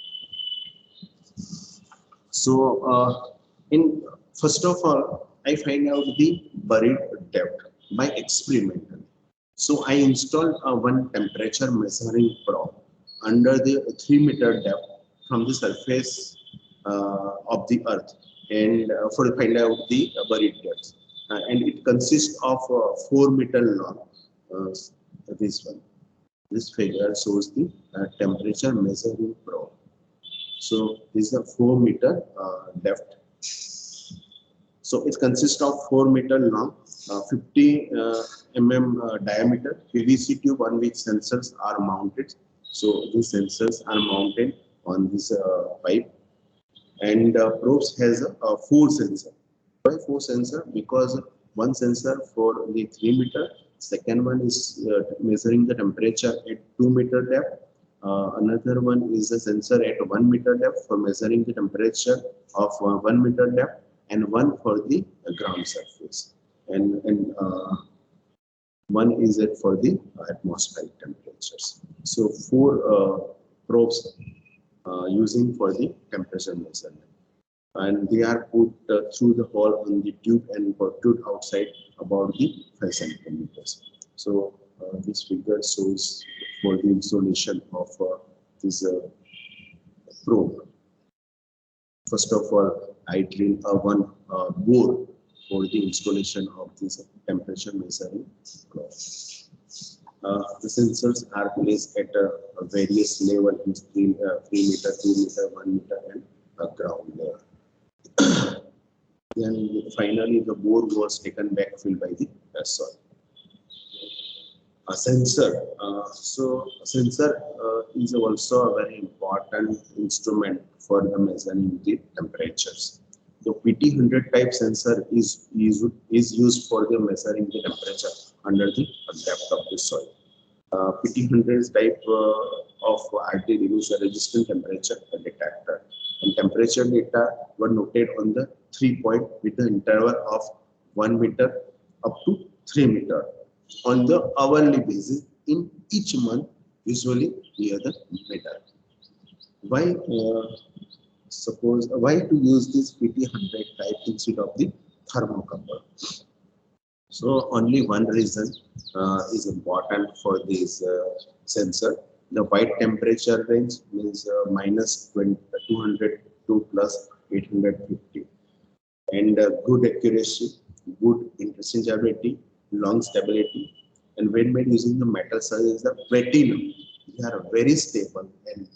So, in first of all, I find out the buried depth by experimental. So I installed one temperature measuring probe under the 3-meter depth from the surface of the earth, and for to find out the buried depth. And it consists of 4-meter long. This one, this figure shows the temperature measuring probe. So this is a 4-meter depth. So it consists of 4-meter long, 50 mm diameter PVC tube on which sensors are mounted. So these sensors are mounted on this pipe, and probes has 4 sensor. Why 4 sensor? Because one sensor for the 3-meter, second one is measuring the temperature at 2-meter depth. Another one is a sensor at 1-meter depth for measuring the temperature of 1-meter depth, and one for the ground surface, and one is it for the atmospheric temperatures. So 4 probes using for the temperature measurement, and they are put through the hole on the tube and protrude outside about the 5 centimeters. So this figure shows for the installation of this probe. First of all, I drill one bore for the installation of this temperature measuring probe. The sensors are placed at various levels, 3 meter, 2 meter, 1 meter, and ground level. Then finally, the bore was taken back filled by the soil. A sensor. So a sensor is also a very important instrument for the measuring the temperatures. The PT100 type sensor is used for the measuring the temperature under the depth of the soil. PT100 type of RTD is a resistant temperature detector, and temperature data were noted on the 3 point with the interval of 1 meter up to 3 meter on the hourly basis in each month, usually near the middle. Why why to use this PT100 type instead of the thermocouple? So only one reason is important for this sensor. The white temperature range means minus 200 to plus 850, and good accuracy, good interchangeability, long stability, and when made using the metal such as the platinum, they are very stable and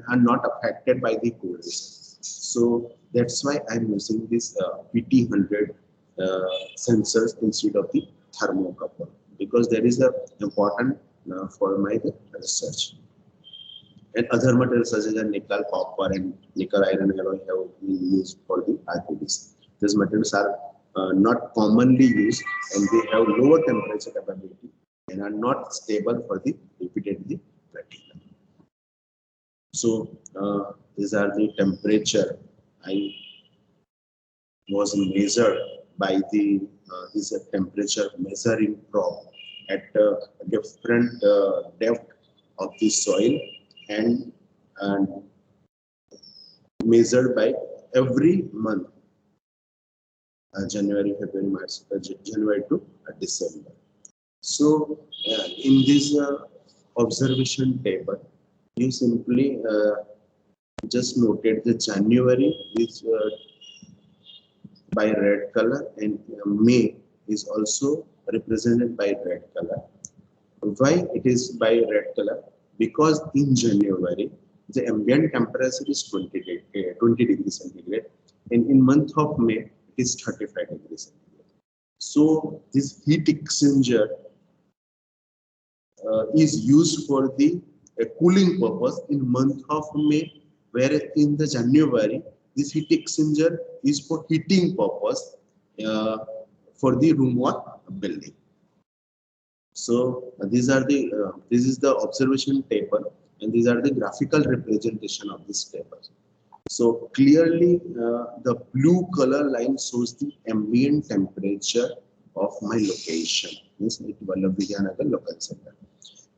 are not affected by the corrosion. So that's why I'm using this PT100 sensors instead of the thermocouple, because there is a important for my research. And other materials such as nickel, copper, and nickel iron alloy have been used for the RTDs. These materials are not commonly used, and they have lower temperature capability and are not stable for the repeatedly platinum. So these are the temperature I was measured by the this temperature measuring probe at different depth of the soil, and measured by every month, January, February, March, January to December. So in this observation table, you simply just noted the January is by red color, and May is also represented by red color. Why it is by red color? Because in January the ambient temperature is 20 degrees centigrade, and in month of May it is 35 degrees centigrade. So this heat exchanger is used for the cooling purpose in month of May, whereas in the January this heat exchanger is for heating purpose for the room or building. So these are the this is the observation table, and these are the graphical representation of this table. So clearly, the blue color line shows the ambient temperature of my location, means it Vallabh Vidyanagar local center,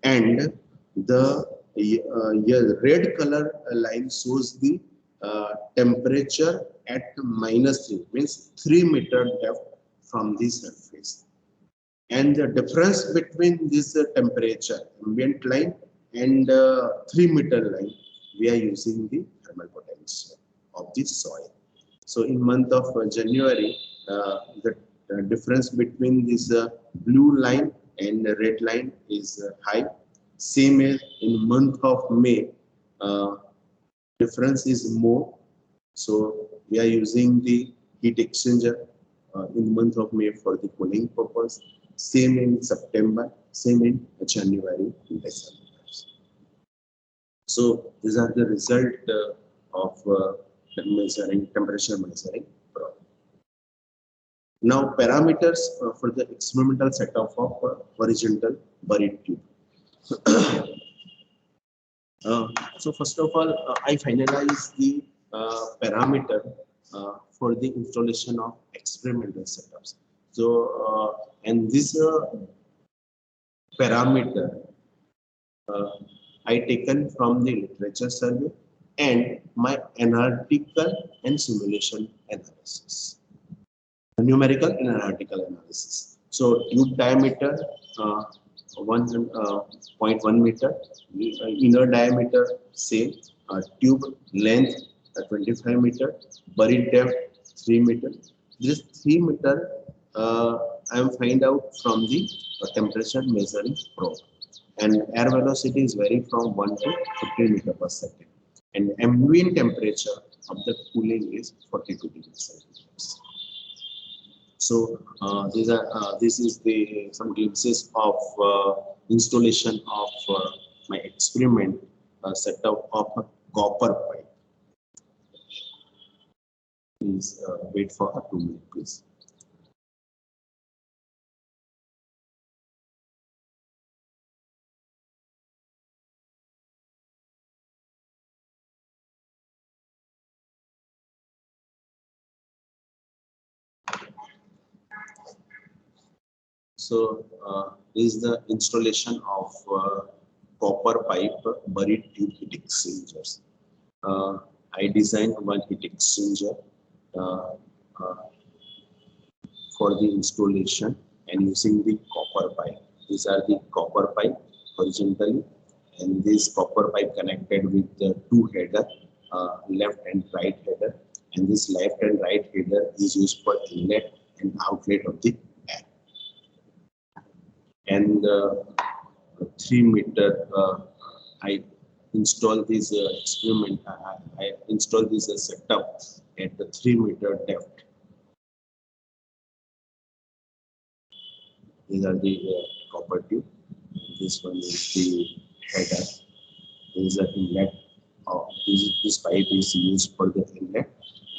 and the red color line shows the temperature at -3, means 3-meter depth from the surface. And the difference between this temperature ambient line and 3-meter line, we are using the thermal potential of the soil. So in month of January, the difference between this blue line and the red line is high. Same as in month of May, difference is more. So we are using the heat exchanger in month of May for the cooling purpose. Same in September, same in January and December. So these are the result of the measuring temperature measuring problem. Now parameters for the experimental setup of horizontal buried tube. So first of all, I finalize the parameter for the installation of experimental setups. So and this parameter I taken from the literature survey and my analytical and simulation analysis, numerical and analytical analysis. So tube diameter 1.1 meter, inner diameter same, tube length 25 meter, buried depth 3 meter. This 3 meter I am find out from the temperature measuring probe, and air velocity is vary from 1 to 15 meter per second, and ambient temperature of the cooling is 42 degrees Celsius. So this is the some glimpses of installation of my experiment setup of a copper pipe. Please wait for a 2 minutes, please. So this is the installation of copper pipe buried tube heat exchangers. I designed one heat exchanger uh, uh, for the installation and using the copper pipe. These are the copper pipe horizontally, and this copper pipe connected with the two header, left and right header, and this left and right header is used for inlet and outlet of the air. And 3 meter I install this experiment. I install this setup at the 3 meter depth. These are the copper tube. This one is the header. There is an inlet. This pipe is used for the inlet,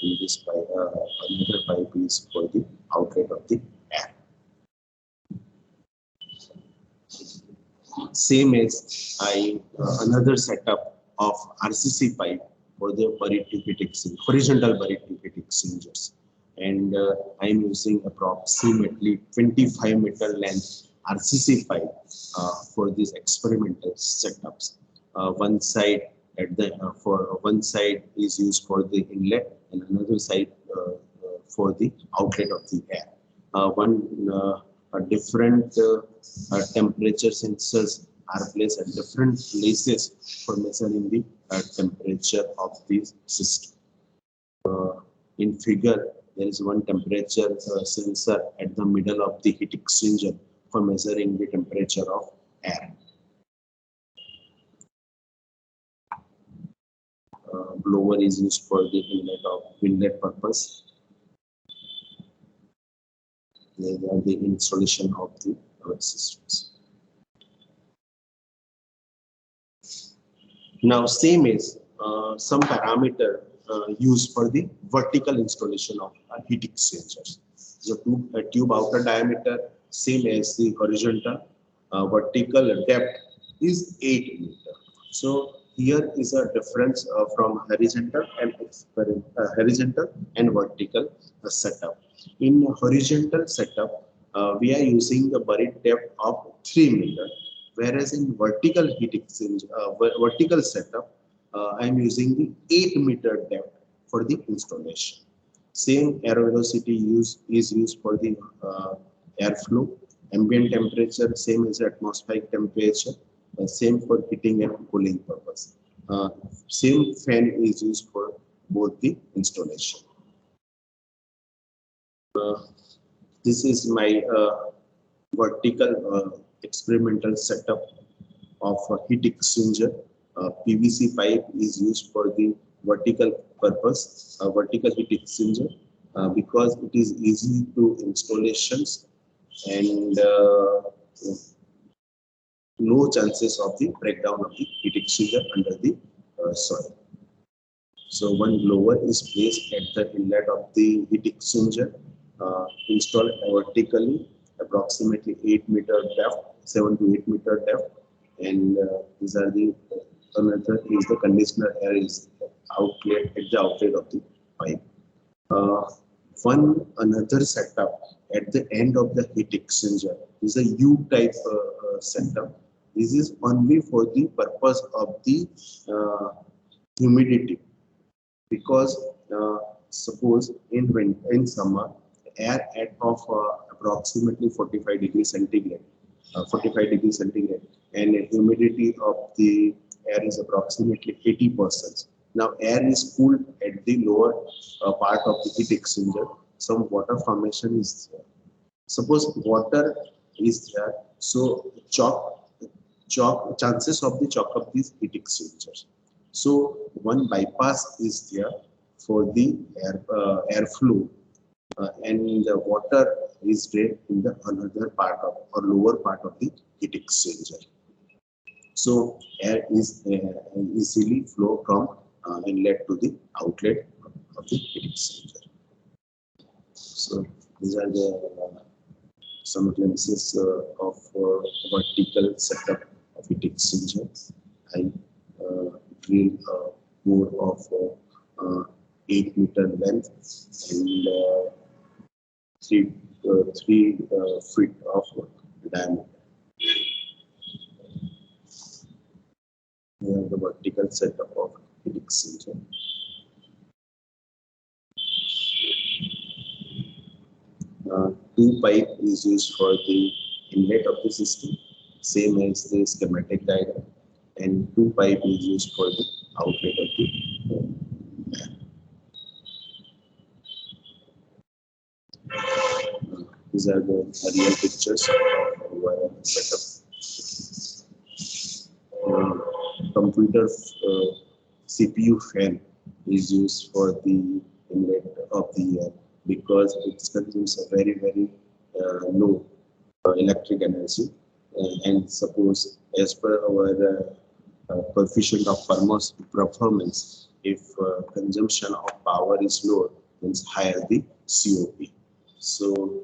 and this pipe, another pipe is for the outlet of the air. Same as another setup of RCC pipe for the buried tube heat exchanger, horizontal buried tube heat exchangers, and I am using approximately 25 meter length RCC pipe for these experimental setups. One side at the for one side is used for the inlet, and another side for the outlet of the air. Different temperature sensors are placed at different places for measuring the temperature of the system. In figure, there is one temperature sensor at the middle of the heat exchanger for measuring the temperature of air. Blower is used for the inlet purpose. They are the installation of the systems. Now, same is some parameter used for the vertical installation of heat exchangers. So, tube outer diameter, same as the horizontal. Vertical depth is 8 meter. So, here is a difference from horizontal and vertical setup. In horizontal setup, we are using the buried depth of 3 meter, whereas in vertical heat exchange, vertical setup, I am using the 8 meter depth for the installation. Same air velocity is used for the airflow, ambient temperature, same as atmospheric temperature, same for heating and cooling purpose. Same fan is used for both the installation. This is my vertical experimental setup of a heat exchanger. PVC pipe is used for the vertical purpose, vertical heat exchanger, because it is easy to installations and low chances of the breakdown of the heat exchanger under the soil. So one blower is placed at the inlet of the heat exchanger, installed vertically, approximately 8 meter depth, 7 to 8 meter depth, and these are the another is the conditioner air is outlet at the outlet of the pipe. One another setup at the end of the heat exchanger is a U-type setup. This is only for the purpose of the humidity, because suppose in summer air at of approximately 45 degrees centigrade, 45 degrees centigrade, and humidity of the air is approximately 80%. Now air is cooled at the lower part of the heat exchanger. Some water formation is there. Suppose water is there, so chances of the chalk up these heat exchangers. So one bypass is there for the airflow, and the water is drained in the another part of or lower part of the heat exchanger. So air is easily flow from inlet to the outlet of the heat exchanger. So these are the some glimpses of vertical setup of heat exchanger. I drill more of 8 meter length and 3 feet of diameter. Here the vertical setup of heat exchanger. Two pipe is used for the inlet of the system, same as the schematic diagram, and two pipe is used for the outlet of the these are the real pictures of wire setup. Computer CPU fan is used for the inlet of the air, because it consumes a very low electric energy, and suppose as per our coefficient of performance, if consumption of power is lower, means higher the COP. So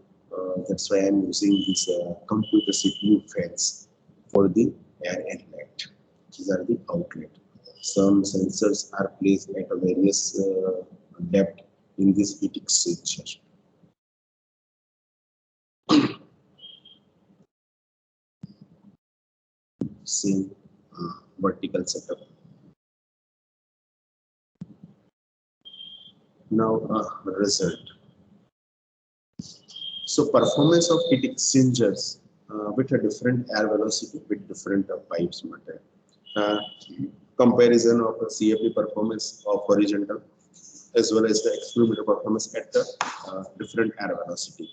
that's why I'm using this computer CPU fans for the air inlet. These are the outlet. Some sensors are placed at a various depth in this heat exchanger. Same vertical setup. Now result. So performance of heat exchangers with a different air velocity with different pipes matter. Comparison of a CFD performance of horizontal as well as the experimental performance at the different air velocity.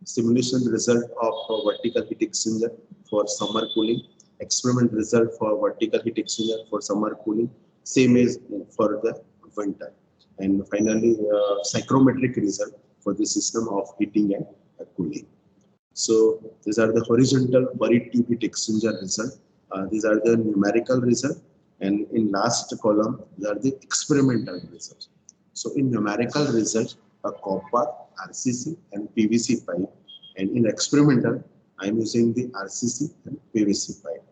Simulation result of vertical heat exchanger for summer cooling, experiment result for vertical heat exchanger for summer cooling, same as for the winter, and finally psychrometric result for the system of heating and cooling. So these are the horizontal buried tube heat exchanger result. These are the numerical result. And in last column, there are the experimental results. So in numerical result, a copper, RCC and PVC pipe, and in experimental, I am using the RCC and PVC pipe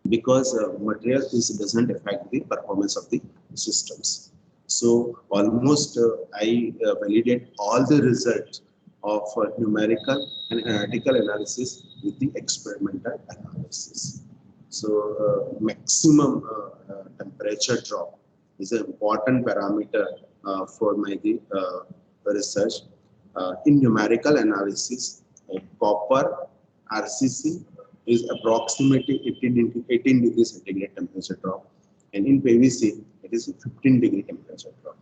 because material doesn't affect the performance of the systems. So almost I validate all the results of numerical and analytical analysis with the experimental analysis. So maximum temperature drop is an important parameter for my research. In numerical analysis, copper RCC is approximately 18 degrees centigrade temperature drop, and in PVC it is 15-degree temperature drop.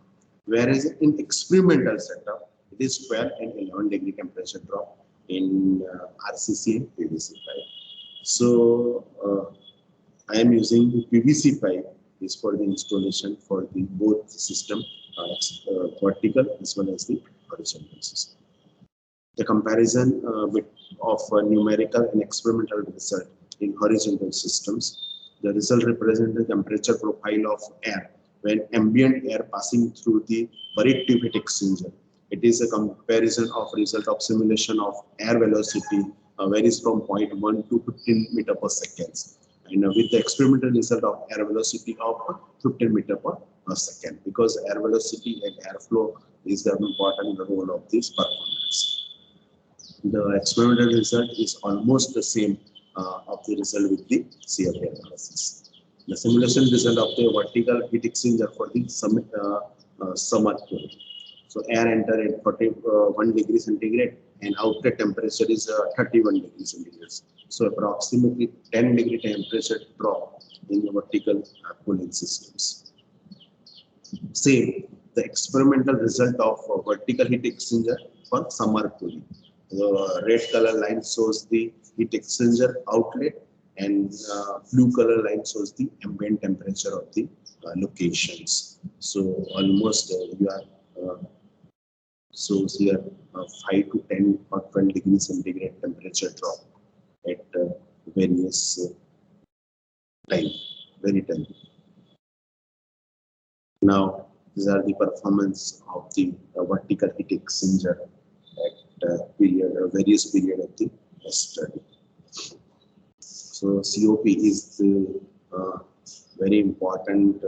Whereas in experimental setup, it is 12 and 11-degree temperature drop in RCC and PVC pipe. So I am using the PVC pipe is for the installation for the both system, vertical as well as the horizontal system. The comparison of numerical and experimental result in horizontal systems. The result represents the temperature profile of air when ambient air passing through the buried tube heat exchanger. It is a comparison of result of simulation of air velocity varies from 0.1 to 15 meter per second. And with the experimental result of air velocity of 15 meter per second, because air velocity and airflow is the important role of this performance. The experimental result is almost the same of the result with the CFD analysis. The simulation result of the vertical heat exchanger for the summer cool. So air enter at 41 degrees centigrade and outlet temperature is 31 degrees centigrade. So approximately 10-degree temperature drop in the vertical cooling systems. Same, the experimental result of vertical heat exchanger for summer cooling. The red color line shows the heat exchanger outlet, and blue color line shows the ambient temperature of the locations. So almost you are shows here 5 to 10 or 12 degrees centigrade temperature drop at various time, very time. Now these are the performance of the vertical heat exchanger at various period of the study. So COP is the very important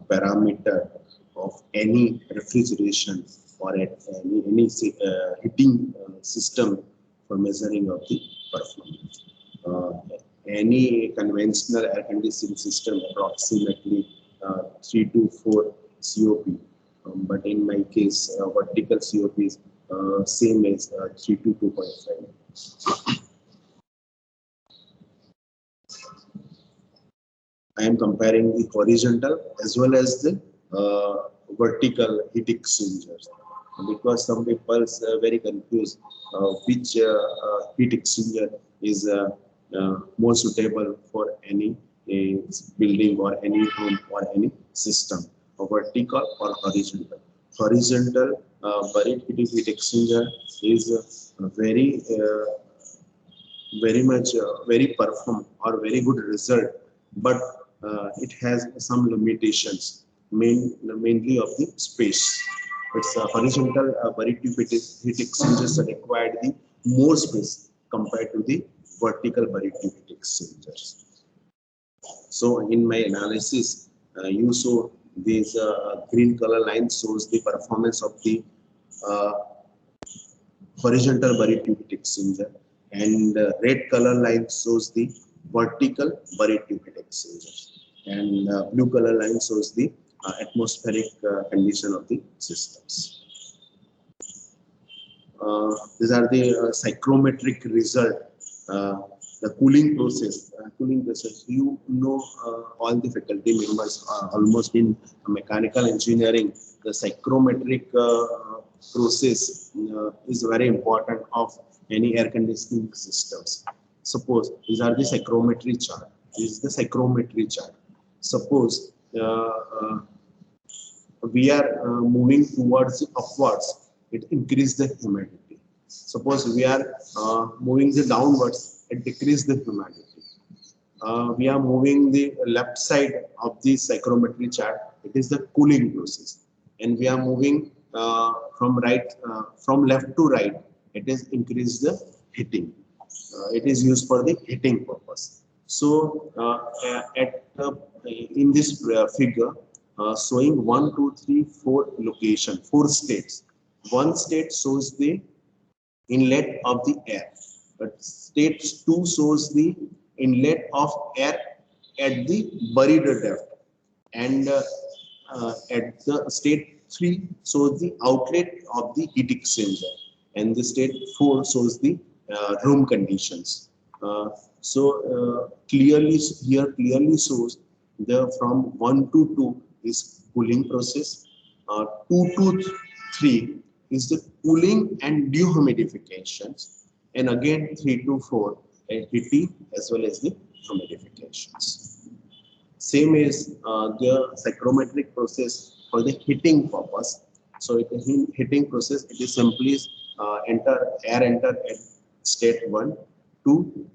parameter of any refrigeration or at any heating system for measuring of the performance. Any conventional air conditioning system approximately 3 to 4 COP, but in my case vertical COP is same as 3 to 2.5. I am comparing the horizontal as well as the vertical heat exchangers, because some people are very confused which heat exchanger is more suitable for any building or any home or any system, vertical or horizontal. Horizontal buried heat exchanger is very much very perform or very good result, but it has some limitations, mainly of the space. It's horizontal buried heat exchangers that required the more space compared to the vertical buried heat exchangers. So in my analysis, you saw this green color line shows the performance of the horizontal buried heat exchanger, and red color line shows the vertical buried heat exchanger, and blue color line shows the atmospheric condition of the systems. These are the psychrometric result. The cooling process. You know, all the faculty members are almost in mechanical engineering. The psychrometric process is very important of any air conditioning systems. Suppose these are the psychrometry chart. This is the psychrometry chart. Suppose we are moving towards upwards, it increases the humidity. Suppose we are moving the downwards, it decreases the humidity. we are moving the left side of the psychrometry chart. It is the cooling process, and we are moving from left to right. It is increase the heating. It is used for the heating purpose. So in this figure, showing 1, 2, 3, 4 location, 4 states. One state shows the inlet of the air, but state 2 shows the inlet of air at the buried depth, and at the state 3 shows the outlet of the heat exchanger, and the state 4 shows the room conditions. Clearly clearly shows the from 1 to 2 is cooling process, 2 to 3 is the cooling and dehumidifications, and again 3 to 4 heating as well as the humidifications. Same is the psychrometric process for the heating purpose. So it is in heating process, it is simply air enter at state 1, 2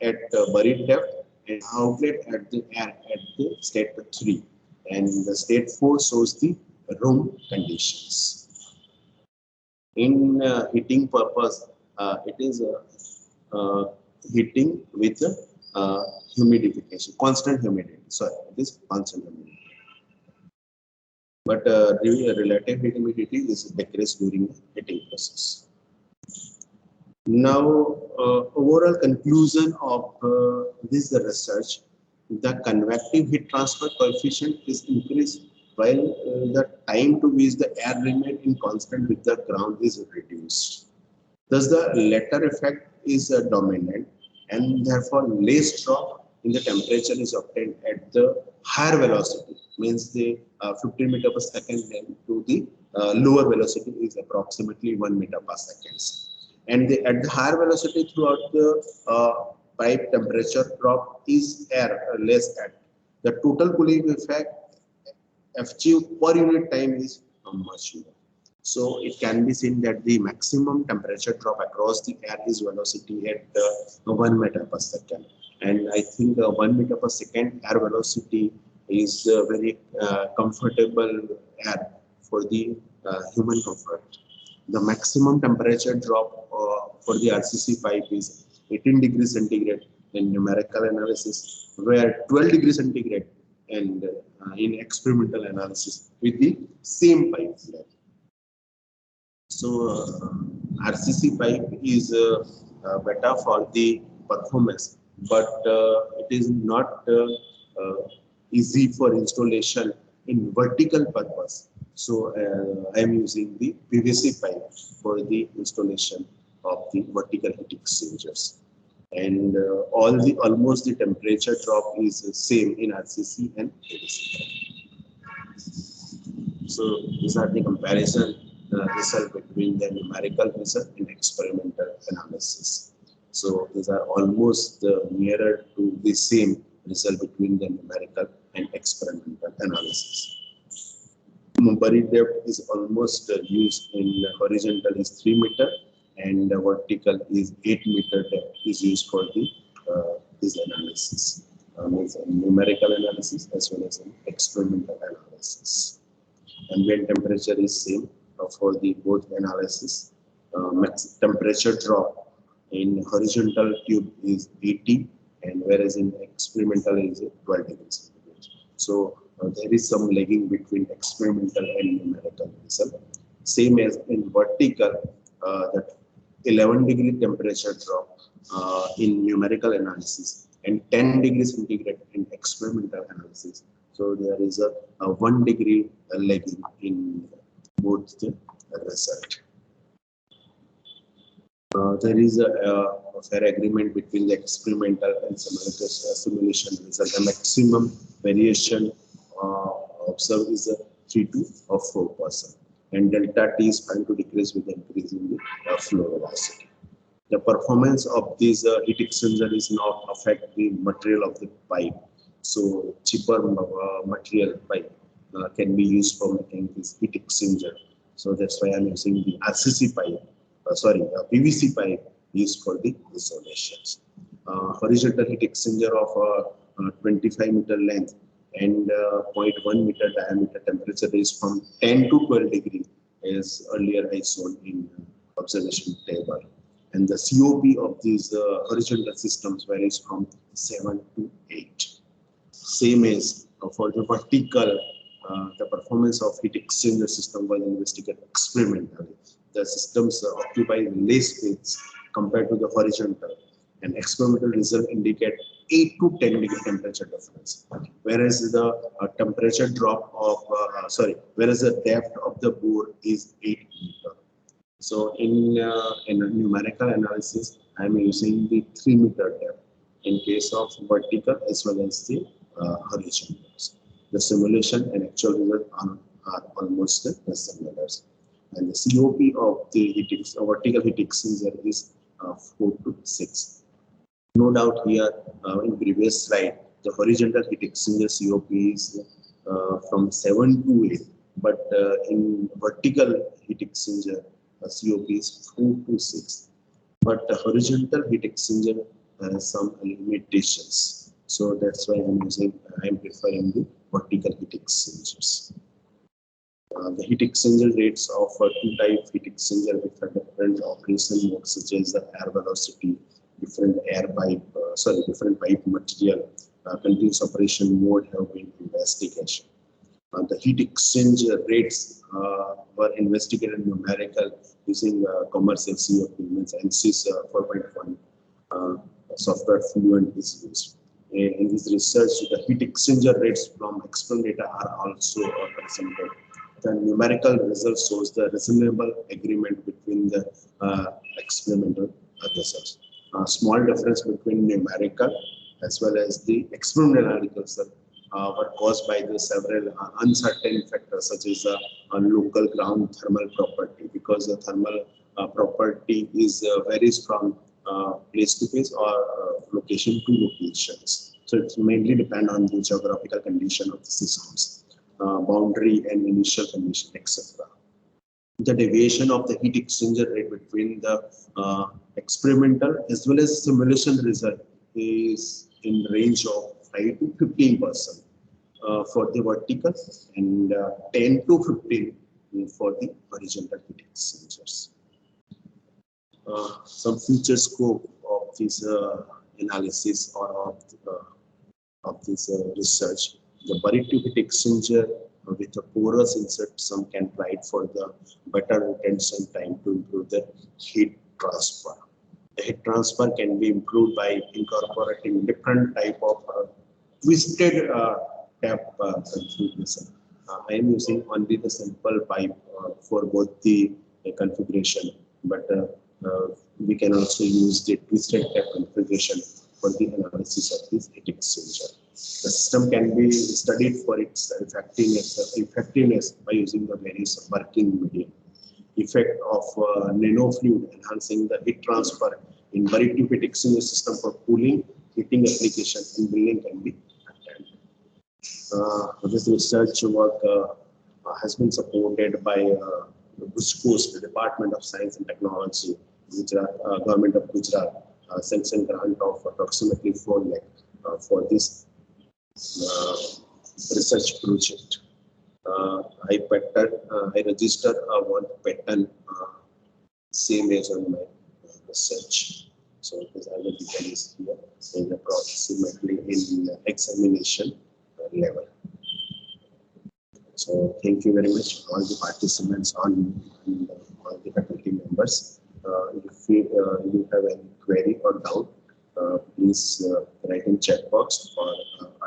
at buried depth, and outlet at the air at the state 3, and the state 4 shows the room conditions. In heating purpose, it is heating with humidification, constant humidity. Sorry, it is constant humidity. But relative humidity is decreased during the heating process. Now, overall conclusion of this research: the convective heat transfer coefficient is increased while the time to which the air remains in constant with the ground is reduced. Thus, the latter effect is dominant, and therefore less drop in the temperature is obtained at the higher velocity, means the 15 meter per second, then to the lower velocity is approximately 1 meter per second. And at the higher velocity throughout the pipe, temperature drop is less at. The total cooling effect achieved per unit time is much more. So it can be seen that the maximum temperature drop across the air is velocity at 1 meter per second. And I think 1 meter per second air velocity is very comfortable air for the human comfort. The maximum temperature drop for the RCC pipe is 18 degrees centigrade in numerical analysis, where 12 degrees centigrade and in experimental analysis with the same pipe. So RCC pipe is better for the performance, but it is not easy for installation in vertical purpose. So I am using the PVC pipe for the installation of the vertical heat exchangers, and almost the temperature drop is same in RCC and PVC pipe. So these are the comparison result between the numerical result and experimental analysis. So these are almost nearer to the same result between the numerical and experimental analysis. Buried depth is almost used in horizontal is 3 meter, and vertical is 8 meter depth is used for the this analysis, means numerical analysis as well as an experimental analysis. Ambient temperature is same for the both analysis. Max temperature drop in horizontal tube is 80, and whereas in experimental is 12 degrees centigrade. So there is some lagging between experimental and numerical result. Same as in vertical, that 11 degree temperature drop in numerical analysis and 10 degrees centigrade in experimental analysis. So there is a 1 degree lagging in both the result. There is a fair agreement between the experimental and simulation result. The maximum variation observed is 3 to 4%, and delta T is found to decrease with the increase in the flow velocity. The performance of this heat exchanger is not affect the material of the pipe. So cheaper material pipe can be used for making this heat exchanger. So that's why I'm using the RCC pipe, PVC pipe used for the installations. horizontal heat exchanger of 25 meter length and 0.1 meter diameter. Temperature is from 10 to 12 degree, as earlier I showed in observation table. And the COP of these horizontal systems varies from 7 to 8. Same as for the vertical, the performance of heat exchanger system was investigated experimentally. The systems occupy less space compared to the horizontal, and experimental results indicate 8 to 10 degree temperature difference. Whereas the temperature drop of, whereas the depth of the bore is 8 meter. So in a numerical analysis, I am using the 3 meter depth in case of vertical as well as the horizontals. The simulation and actual result are almost the similar. And the COP of the vertical heat exchanger is 4 to 6. No doubt here in previous slide, the horizontal heat exchanger COP is from 7 to 8, but in vertical heat exchanger COP is 4 to 6. But the horizontal heat exchanger has some limitations. So that's why I'm preferring the vertical heat exchangers. The heat exchanger rates of two type heat exchanger with a different operation modes, such as the air velocity, different different pipe material, continuous operation mode have been investigation. The heat exchanger rates were investigated numerical using commercial COP, means NC's 4.1 software Fluent is used. In this research, the heat exchanger rates from experiment data are also presented. The numerical result shows the reasonable agreement between the experimental results. Small difference between numerical as well as the experimental analysis were caused by the several uncertain factors, such as local ground thermal property, because the thermal property is varies from place to place or location to locations. So it mainly depend on the geographical condition of the systems, boundary and initial condition, etc. The deviation of the heat exchanger rate between the experimental as well as simulation result is in range of 5 to 15% for the vertical and 10 to 15 for the horizontal heat exchangers. Some future scope of this analysis or of this research. The buried tube heat exchanger with a porous insert some can provide for the better retention time to improve the heat transfer. The heat transfer can be improved by incorporating different type of twisted tap configuration. I am using only the simple pipe for both the configuration, but we can also use the twisted tap configuration for the analysis of this heat exchanger. The system can be studied for its effectiveness by using the various working medium. Effect of nanofluid enhancing the heat transfer in buried tube heat exchanger system for cooling, heating application and building can be attended. This research work has been supported by the Department of Science and Technology, Government of Gujarat, sanctioned grant of approximately 4 lakh for this research project. I registered one patent same as on my research. So because I will be is here in approximately in examination level. So thank you very much all the participants and all the faculty members. If you have any query or doubt, please write in chat box or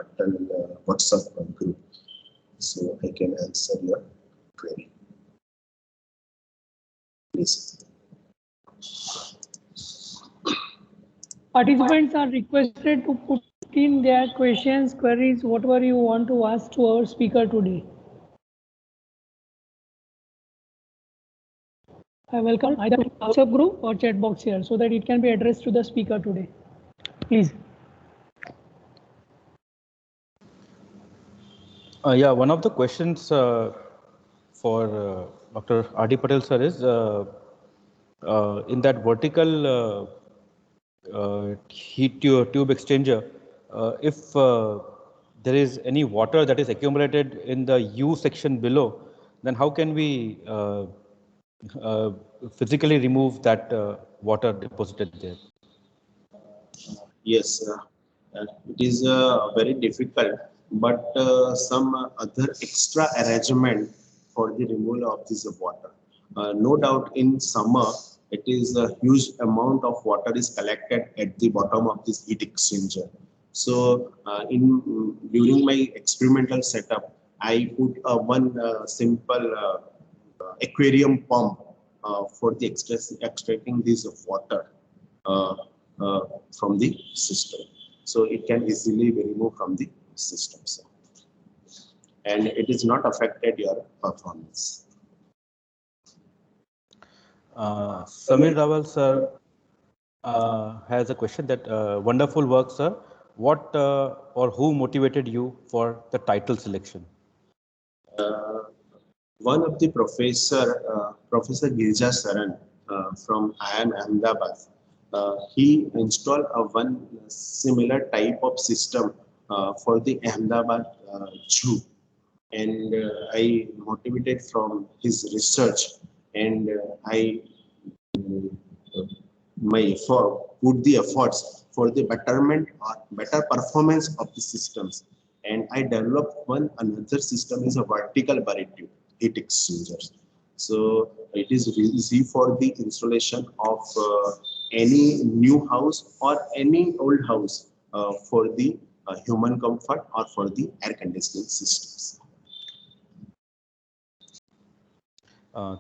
attend WhatsApp group, so I can answer your query. Please. Participants are requested to put in their questions, queries, whatever you want to ask to our speaker today. I welcome either WhatsApp group or chat box here so that it can be addressed to the speaker today. Please. Yeah, one of the questions for Dr. R D Patel sir is in that vertical heat tube exchanger, if there is any water that is accumulated in the U section below, then how can we uh, physically remove that water deposited there? Yes, it is very difficult, but some other extra arrangement for the removal of this water. No doubt in summer, it is a huge amount of water is collected at the bottom of this heat exchanger. So during my experimental setup, I put one simple aquarium pump for the extracting this water uh, uh, from the system. So it can easily be removed from the system. So, and it is not affected your performance. Samir Rawal sir has a question that wonderful work, sir. What or who motivated you for the title selection? Uh, One of the Professor Girja Saran from IIM Ahmedabad, he installed a one similar type of system for the Ahmedabad Zoo, and I motivated from his research, and I my effort put the efforts for the betterment or better performance of the systems, and I developed one another system is a vertical buried tube heat exchangers. So it is easy for the installation of any new house or any old house for the human comfort or for the air conditioning systems.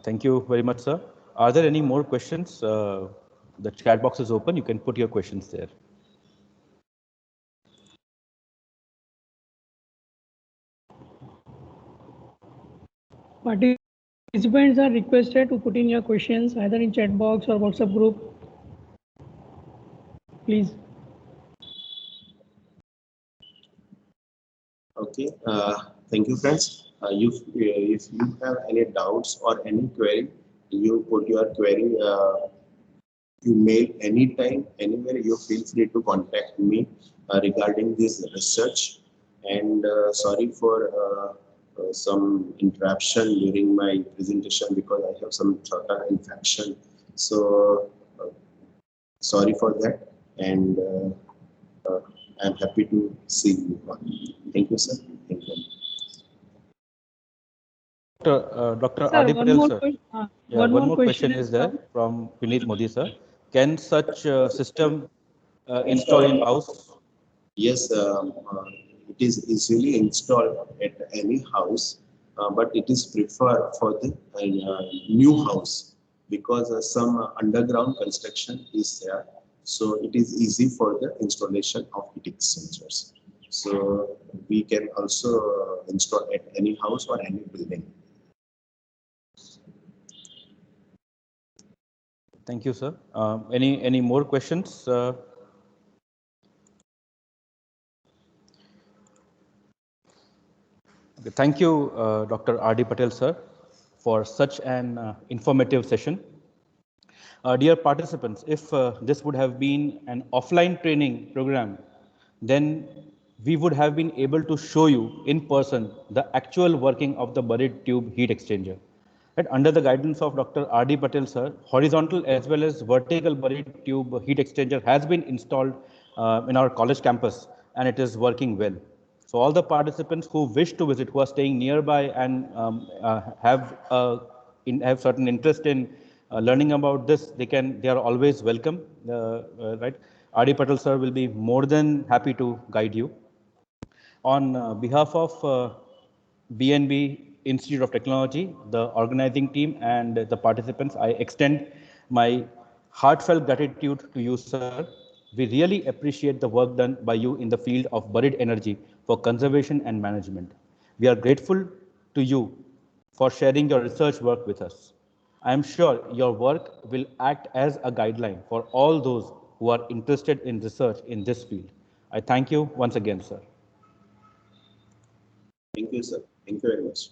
Thank you very much, sir. Are there any more questions? The chat box is open. You can put your questions there. Participants are requested to put in your questions either in chat box or WhatsApp group. Please. Okay, thank you, friends. If you have any doubts or any query, you put your query. You mail anytime, anywhere. You feel free to contact me regarding this research. And sorry for some interruption during my presentation because I have some throat infection. So sorry for that. And I'm happy to see you. Thank you, sir. Thank you. Dr. Sir, R.D. one Patel, more sir. question. Yeah, one more question Has is there come. from Vineet Modi, sir. Can such system install in house? Yes, it is easily installed at any house, but it is preferred for the new house because some underground construction is there. So it is easy for the installation of heat exchangers. So we can also install at any house or any building. Thank you, sir. Any more questions? Okay, thank you, Dr. R.D. Patel, sir, for such an informative session. Dear participants, if this would have been an offline training program, then we would have been able to show you in person the actual working of the buried tube heat exchanger. Right, under the guidance of Dr. R.D. Patel, sir, horizontal as well as vertical buried tube heat exchanger has been installed in our college campus, and it is working well. So all the participants who wish to visit, who are staying nearby and have certain interest in learning about this, they are always welcome. Right, R.D. Patel sir will be more than happy to guide you. On behalf of BNB Institute of Technology, the organizing team, and the participants, I extend my heartfelt gratitude to you, sir. We really appreciate the work done by you in the field of buried energy for conservation and management. We are grateful to you for sharing your research work with us. I am sure your work will act as a guideline for all those who are interested in research in this field. I thank you once again, sir. Thank you, sir. Thank you very much.